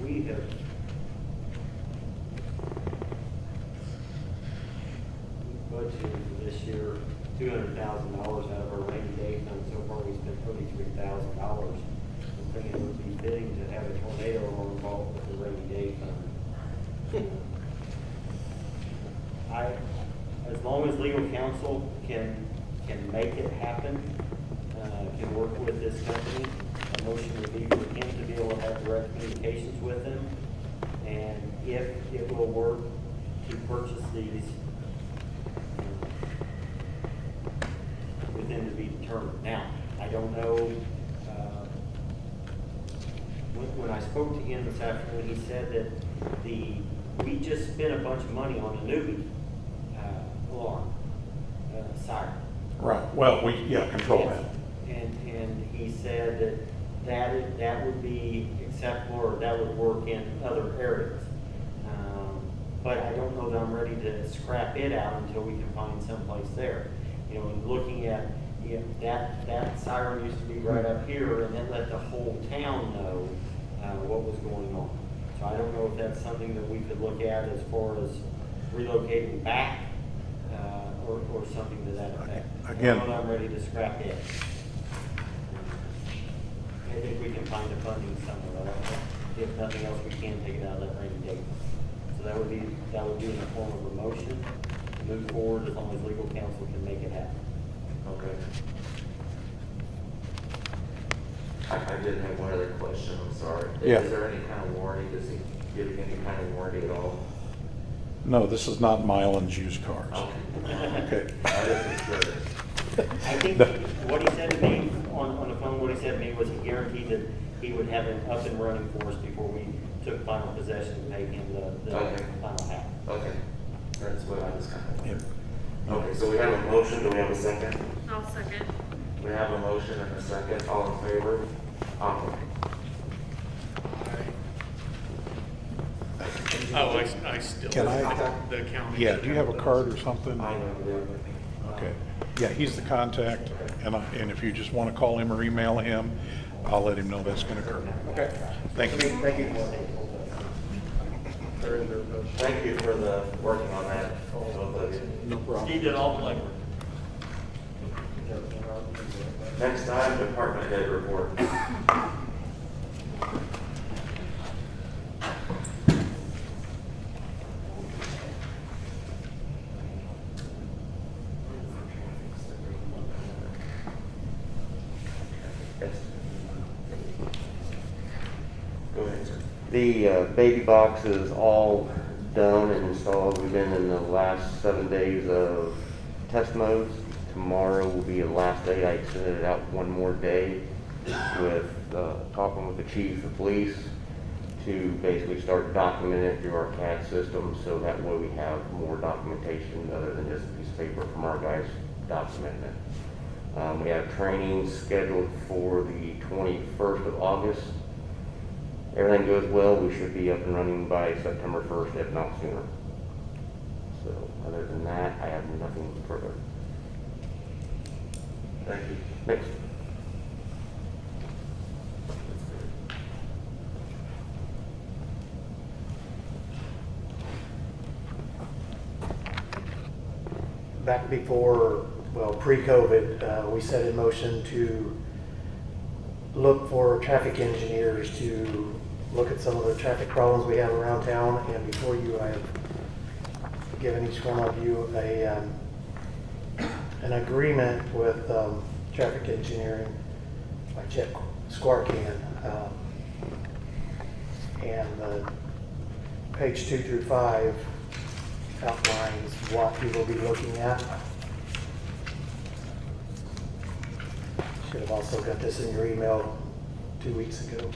A: We have budgeted for this year $200,000 out of our rainy day fund. So far, we spent $33,000. I'm thinking it would be fitting to have a tornado alarm involved with the rainy day fund. As long as legal counsel can make it happen, can work with this company, a motion would be for him to be able to have direct communications with them. And if it will work to purchase these within to be determined. Now, I don't know, when I spoke to him this afternoon, he said that we just spent a bunch of money on a newbie alarm, siren.
C: Right, well, control
A: Yes.
C: that.
A: And he said that would be acceptable, or that would work in other areas. But I don't know that I'm ready to scrap it out until we can find someplace there. You know, looking at, that siren used to be right up here, and it let the whole town know what was going on. So I don't know if that's something that we could look at as far as relocating back, or something to that effect.
C: Again-
A: I don't know that I'm ready to scrap it. I think we can find the funding somewhere. If nothing else, we can take it out of that rainy day. So that would be in the form of a motion to move forward as long as legal counsel can make it happen.
B: Okay. I did have one other question, I'm sorry.
C: Yeah.
B: Is there any kind of warranty, does he give any kind of warranty at all?
C: No, this is not Mylan's used cars. Okay.
B: I just was curious.
A: I think what he said to me on the phone, what he said to me was he guaranteed that he would have it up and running for us before we took final possession and paid him the
B: Okay.
A: final half.
B: Okay, that's what I was kind of
C: Yeah.
B: wondering. Okay, so we have a motion, do we have a second?
K: I'll second.
B: We have a motion and a second, all in favor?
I: Oh, I still,
C: Can I-
I: the county.
C: Yeah, do you have a card or something?
B: I know, yeah.
C: Okay. Yeah, he's the contact, and if you just want to call him or email him, I'll let him know that's going to occur.
E: Okay.
C: Thank you.
E: Thank you.
B: Thank you for the working on that, both of you.
C: No problem.
A: Steve did all the legwork.
B: Next time, department head report. Go ahead, sir.
L: The baby box is all done and installed. We've been in the last 7 days of test modes. Tomorrow will be the last day. I extended it out one more day with talking with the chief of police to basically start documenting it through our CAD system, so that way we have more documentation other than just a piece of paper from our guys documenting it. We have training scheduled for the 21st of August. Everything goes well, we should be up and running by September 1st, if not sooner. So, other than that, I have nothing further.
B: Thank you.
L: Next.
M: Back before, well, pre-COVID, we set in motion to look for traffic engineers to look at some of the traffic problems we have around town. And before you, I have given each one of you an agreement with traffic engineering by Chet Squarcan. And page 2 through 5 outlines what we will be looking at. Should have also got this in your email 2 weeks ago.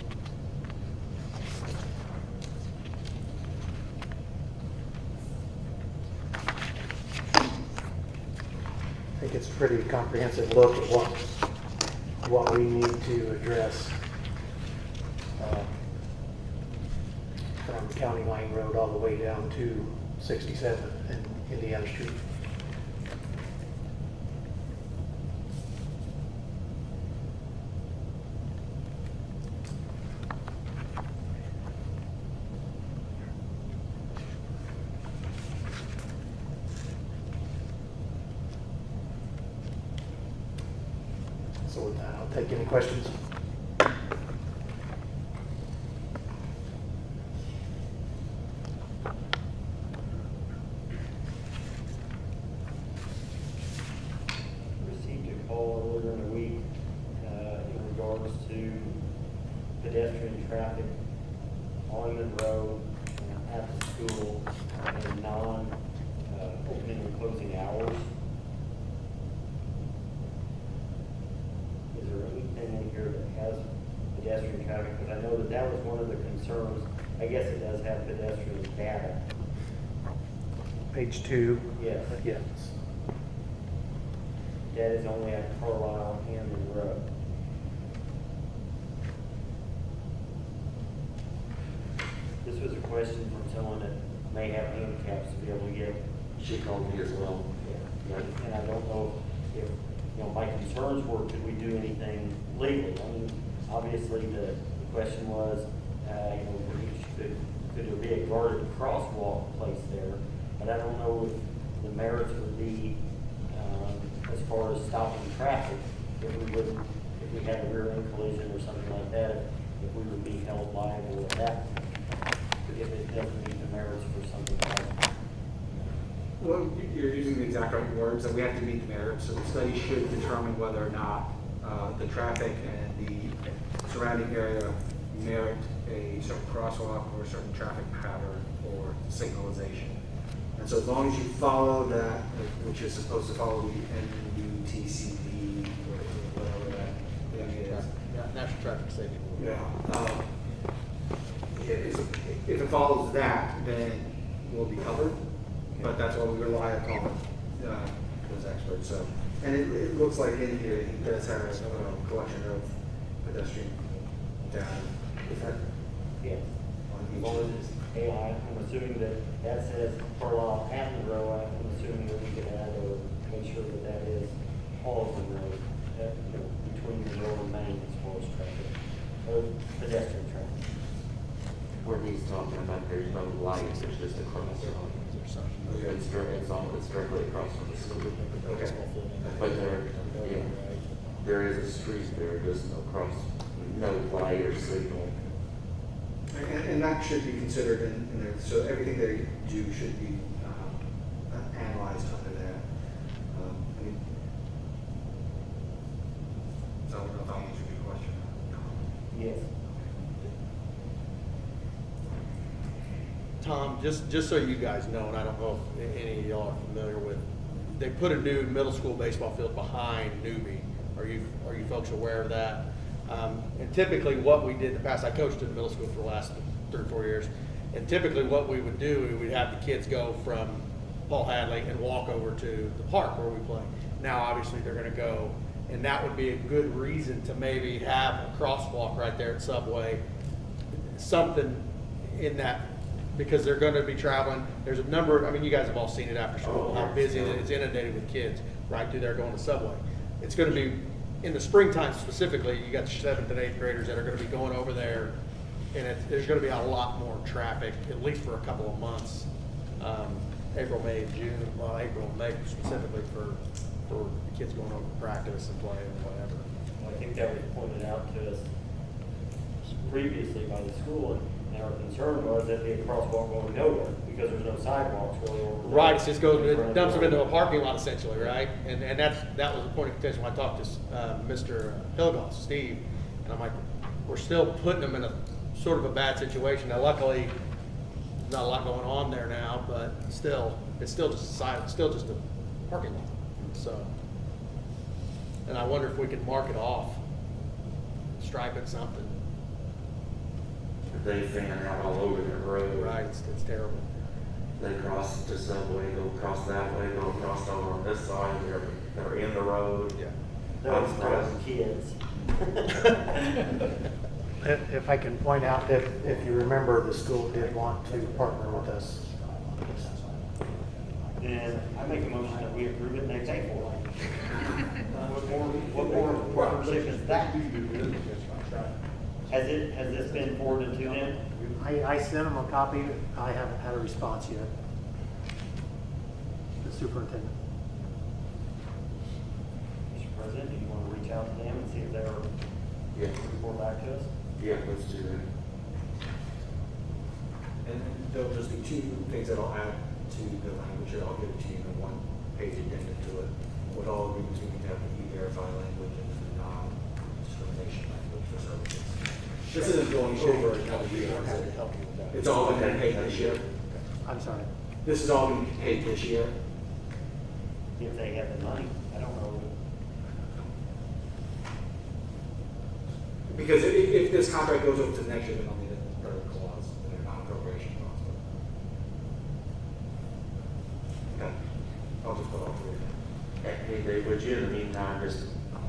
M: I think it's a pretty comprehensive look at what we need to address from County Line Road all the way down to 67 and Indiana Street. So with that, I'll take any questions.
A: Received a call earlier in the week in regards to pedestrian traffic on the road at the school in opening and closing hours. Is there anything in here that has pedestrian traffic? Because I know that that was one of the concerns. I guess it does have pedestrian data.
M: Page 2.
A: Yes.
M: Yes.
A: That is only at Carlisle and Monroe. This was a question from someone that may have handicaps to be able to get.
B: She called me as well.
A: And I don't know if, my concerns were, could we do anything legally? I mean, obviously, the question was, could there be a guarded crosswalk placed there? But I don't know if the merits would be, as far as stopping traffic, if we had a rear end collision or something like that, if we would be held liable at that, if it doesn't meet the merits for something else.
E: Well, you're using the exact right words, that we have to meet the merits, so the study should determine whether or not the traffic and the surrounding area merit a certain crosswalk or a certain traffic pattern or signalization. And so as long as you follow that, which is supposed to follow the NUTCD, or whatever that thing is.
G: Yeah, National Traffic Safety Board.
E: Yeah. If it follows that, then we'll be covered, but that's why we rely upon those experts. So, and it looks like in here, he does have a collection of pedestrian data. Is that?
A: Yes.
E: On
A: As
E: each
A: long
E: of
A: as it's AI, I'm assuming that says Carlisle and Monroe, I'm assuming that we could add or make sure that is all of the road, between Monroe and Main as far as traffic, or pedestrian traffic.
B: Where he's talking about, there's no light, there's just a crosswalk. It's directly across from the school.
E: Okay.
B: But there is a street there, just no light or signal.
E: And that should be considered in there, so everything they do should be analyzed under that. So I don't know if I answered your question.
A: Yes.
G: Tom, just so you guys know, and I don't know if any of y'all are familiar with, they put a new middle school baseball field behind Newbie. Are you folks aware of that? And typically what we did in the past, I coached in middle school for the last 3 or 4 years, and typically what we would do, we'd have the kids go from Paul Hadley and walk over to the park where we play. Now obviously they're gonna go, and that would be a good reason to maybe have a crosswalk right there at Subway, something in that, because they're gonna be traveling. There's a number, you guys have all seen it after school, how busy it is. It's inundated with kids right through there going to Subway. It's gonna be, in the springtime specifically, you got the 7th and 8th graders that are gonna be going over there, and there's gonna be a lot more traffic, at least for a couple of months. April, May, and June, well, April and May specifically for the kids going over to practice and play and whatever.
A: I think that was pointed out to us previously by the school, and our concern was that the crosswalk going nowhere, because there's no sidewalks really over there.
G: Right, it just goes, it dumps them into a parking lot essentially, right? And that was the point of contention when I talked to Mr. Hilgoss, Steve, and I'm like, we're still putting them in a sort of a bad situation. Now luckily, there's not a lot going on there now, but still, it's still just a side, it's still just a parking lot, so. And I wonder if we could mark it off, stripe it something.
B: They fan out all over the road.
G: Right, it's terrible.
B: They cross to Subway, go across that way, go across over on this side, they're in the road.
G: Yeah.
A: Those kids.
M: If I can point out, if you remember, the school did want to partner with us.
A: Then I make a motion that we approve it and they pay for it. What more partnership is that? Has this been forwarded to them?
M: I sent them a copy. I haven't had a response yet. The superintendent.
A: Mr. President, do you want to reach out to them and see if they're report back to us?
B: Yeah, let's do that.
E: And there'll just be 2 things that I'll add to the language, that I'll give it to you in a 1-page addendum to it, with all agreements we can have the E-Verify language and the non-discrimination language for services. This isn't going over another year. It's all going to be paid this year.
M: I'm sorry.
E: This is all going to be paid this year.
A: If they have the money, I don't know.
E: Because if this contract goes over to next year, then I'll need a third clause, and a non-appropriation clause. Okay. I'll just put all three.
B: Hey Dave, would you in the meantime just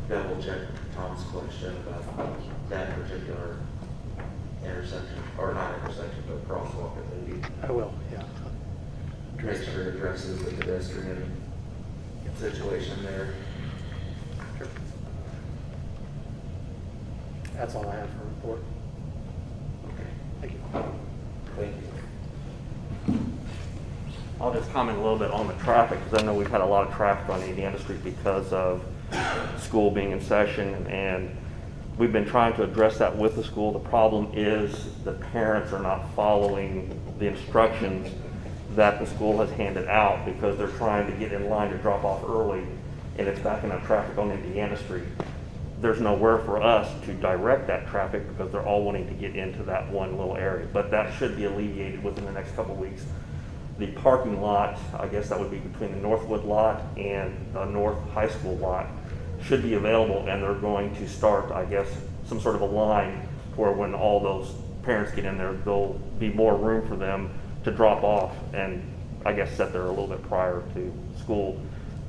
B: double check Tom's question about that particular intersection, or not intersection, but crosswalk at Libby?
M: I will, yeah.
B: Make sure it addresses the pedestrian situation there.
M: Sure. That's all I have for a report.
B: Okay,
M: Thank you.
B: thank you.
N: I'll just comment a little bit on the traffic, because I know we've had a lot of traffic on Indiana Street because of school being in session, and we've been trying to address that with the school. The problem is the parents are not following the instructions that the school has handed out because they're trying to get in line to drop off early, and it's backing up traffic on Indiana Street. There's nowhere for us to direct that traffic because they're all wanting to get into that one little area, but that should be alleviated within the next couple of weeks. The parking lot, I guess that would be between the Northwood lot and the North High School lot, should be available, and they're going to start, I guess, some sort of a line where when all those parents get in there, there'll be more room for them to drop off and I guess set there a little bit prior to school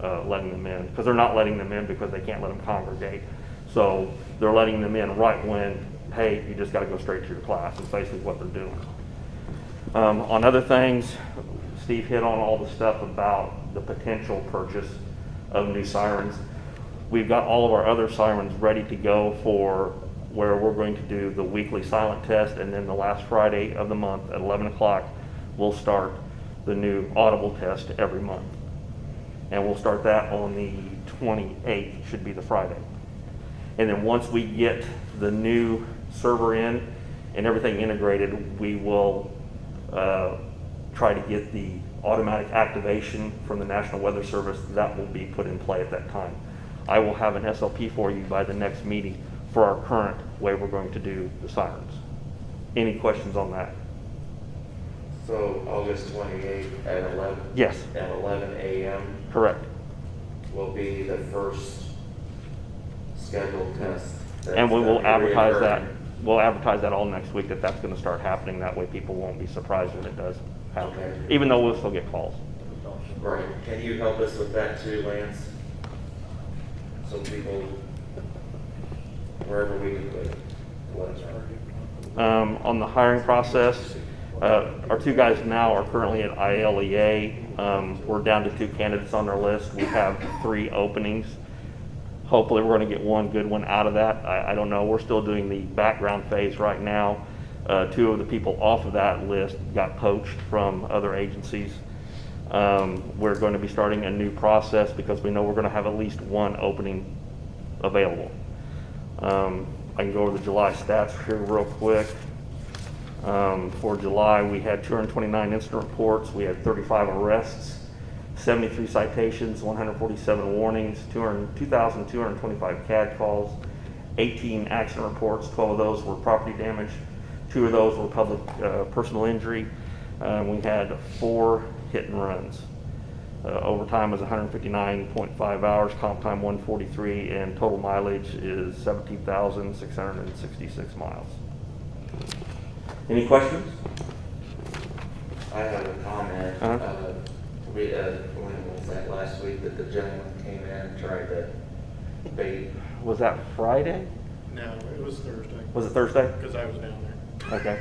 N: letting them in, because they're not letting them in because they can't let them congregate. So they're letting them in right when, hey, you just got to go straight to your class. It's basically what they're doing. On other things, Steve hit on all the stuff about the potential purchase of new sirens. We've got all of our other sirens ready to go for where we're going to do the weekly silent test, and then the last Friday of the month at 11 o'clock, we'll start the new audible test every month. And we'll start that on the 28th, should be the Friday. And then once we get the new server in and everything integrated, we will try to get the automatic activation from the National Weather Service. That will be put in play at that time. I will have an SLP for you by the next meeting for our current way we're going to do the sirens. Any questions on that?
B: So August 28th at 11?
N: Yes.
B: At 11 a.m.
N: Correct.
B: will be the first scheduled test.
N: And we will advertise that.
B: reoccurring.
N: We'll advertise that all next week, that's going to start happening. That way people won't be surprised when it does happen,
B: Okay.
N: even though we'll still get calls.
B: Right, can you help us with that too, Lance? So people, wherever we can put it, whatever.
N: On the hiring process, our two guys now are currently at ILEA. We're down to 2 candidates on our list. We have 3 openings. Hopefully we're going to get one good one out of that. I don't know. We're still doing the background phase right now. 2 of the people off of that list got poached from other agencies. We're going to be starting a new process because we know we're going to have at least 1 opening available. I can go over the July stats here real quick. For July, we had 229 incident reports. We had 35 arrests, 73 citations, 147 warnings, 2,225 CAD calls, 18 accident reports. 12 of those were property damage. 2 of those were public personal injury. We had 4 hit and runs. Overtime was 159.5 hours, comp time 143, and total mileage is 17,666 miles. Any questions?
B: I have a comment.
N: Uh-huh.
B: When was that last week that the gentleman came in and tried to bait?
N: Was that Friday?
I: No, it was Thursday.
N: Was it Thursday?
I: Because I was down there.
N: Okay.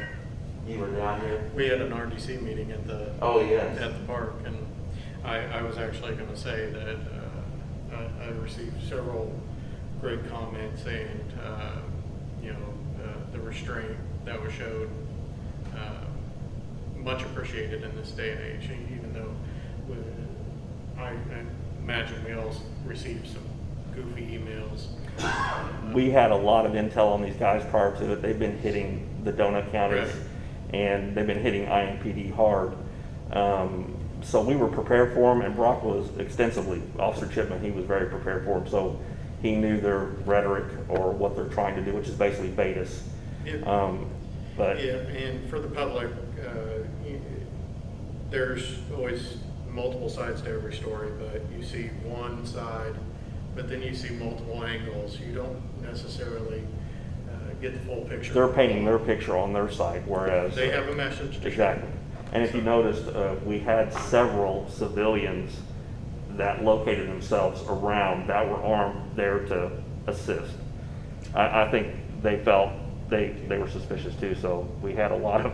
B: You were down here?
I: We had an RDC meeting at the.
B: Oh, yes.
I: At the park, and I was actually gonna say that, I received several great comments saying, the restraint that was showed, much appreciated in this day and age, even though I imagine we all received some goofy emails.
N: We had a lot of intel on these guys prior to it. They've been hitting the donut counties,
I: Right.
N: and they've been hitting IMPD hard. So we were prepared for them, and Brock was extensively. Officer Chipman, he was very prepared for them, so he knew their rhetoric or what they're trying to do, which is basically bait us. But
I: Yeah, and for the public, there's always multiple sides to every story, but you see one side, but then you see multiple angles. You don't necessarily get the full picture.
N: they're painting their picture on their side, whereas.
I: They have a message to share.
N: Exactly. And if you noticed, we had several civilians that located themselves around that were armed there to assist. I think they felt they were suspicious too, so we had a lot of,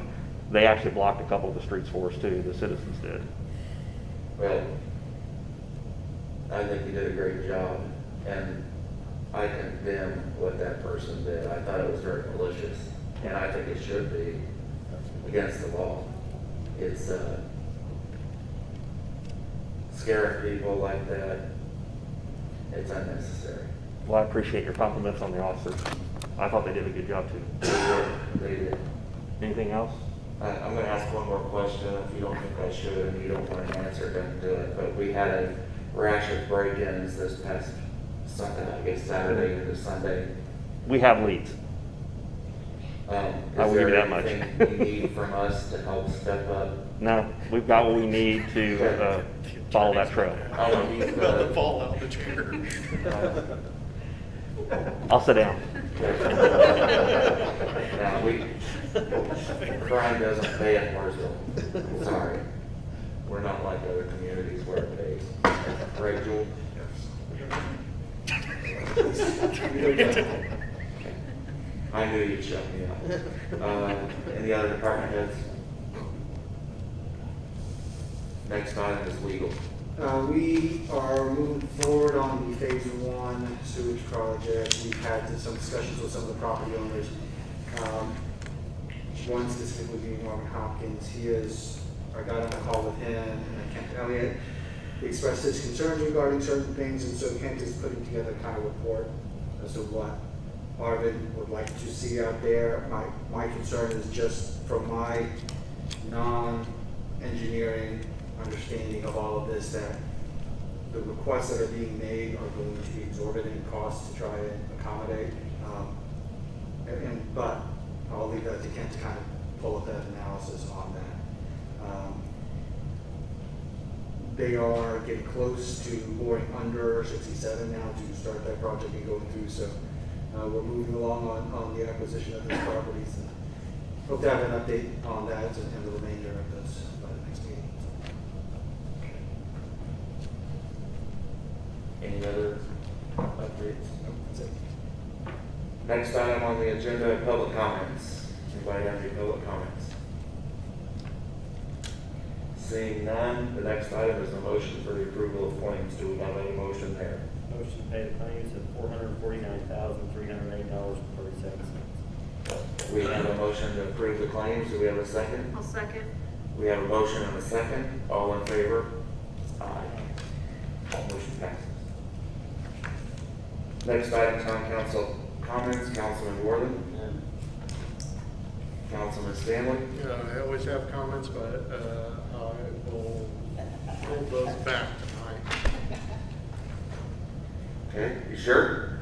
N: they actually blocked a couple of the streets for us too, the citizens did.
B: Well, I think you did a great job, and I condemn what that person did. I thought it was very malicious, and I think it should be against the law. It's scaring people like that. It's unnecessary.
N: Well, I appreciate your compliments on the officers. I thought they did a good job too.
B: They did.
N: Anything else?
B: I'm going to ask one more question. If you don't think I should and you don't want to answer, don't do it. But we had a rash of break-ins this past Sunday, I guess Saturday into Sunday.
N: We have leads. I will give you that much.
B: Is there anything you need from us to help step up?
N: No, we've got what we need to follow that trail.
B: I don't need
I: About to
B: the,
I: fall out the chair.
N: I'll sit down.
B: now, crime doesn't pay in Mooresville. Sorry. We're not like other communities where it pays. Right, Jewel? I knew you'd shut me up. Any other department heads? Next item is legal.
E: We are moving forward on the phase 1 sewage project. We've had some discussions with some of the property owners. One specifically being Norman Hopkins. I got on a call with him and Kent Elliott. He expressed his concerns regarding certain things, and so Kent is putting together a kind of report as to what Arvin would like to see out there. My concern is just from my non-engineering understanding of all of this, that the requests that are being made are going to be exorbitant costs to try and accommodate. But I'll leave that to Kent to kind of pull up that analysis on that. They are getting close to boring under 67 now to start that project and going through, so we're moving along on the acquisition of those properties. And hope to have an update on that and the remainder of those by the next meeting.
B: Any other updates? Next item on the agenda, public comments. Anybody have any public comments? Seeing none, the next item is a motion for the approval of claims. Do we have any motion there?
A: Motion to pay the claims of $449,308.37.
B: We have a motion to approve the claims. Do we have a second?
K: I'll second.
B: We have a motion and a second. All in favor? Aye. Motion passes. Next item, town council comments. Councilman Worthing. Councilman Stanley.
I: I always have comments, but I will hold those back tonight.
B: Okay, you sure?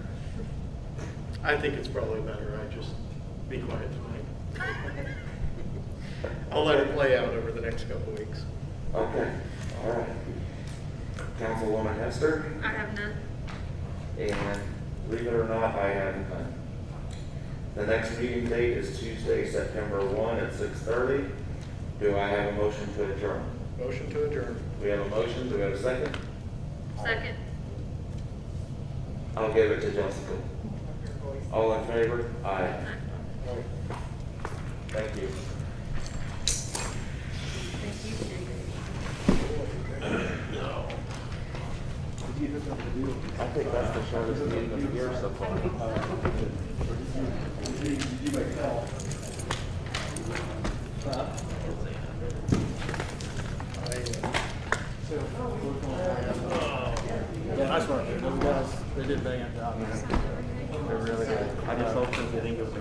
I: I think it's probably better I just be quiet tonight. I'll let it play out over the next couple of weeks.
B: Okay, all right. Councilwoman Hester.
K: I have none.
B: And believe it or not, I have none. The next meeting date is Tuesday, September 1 at 6:30. Do I have a motion to adjourn?
I: Motion to adjourn.
B: We have a motion. Do we have a second?
K: Second.
B: I'll give it to Jessica. All in favor? Aye. Thank you.
K: Thank you,
N: I think that's the shortest meeting of the year so far.
G: Yeah, nice work. Those guys, they did a bang up job.
N: They're really good. I just hope they think it was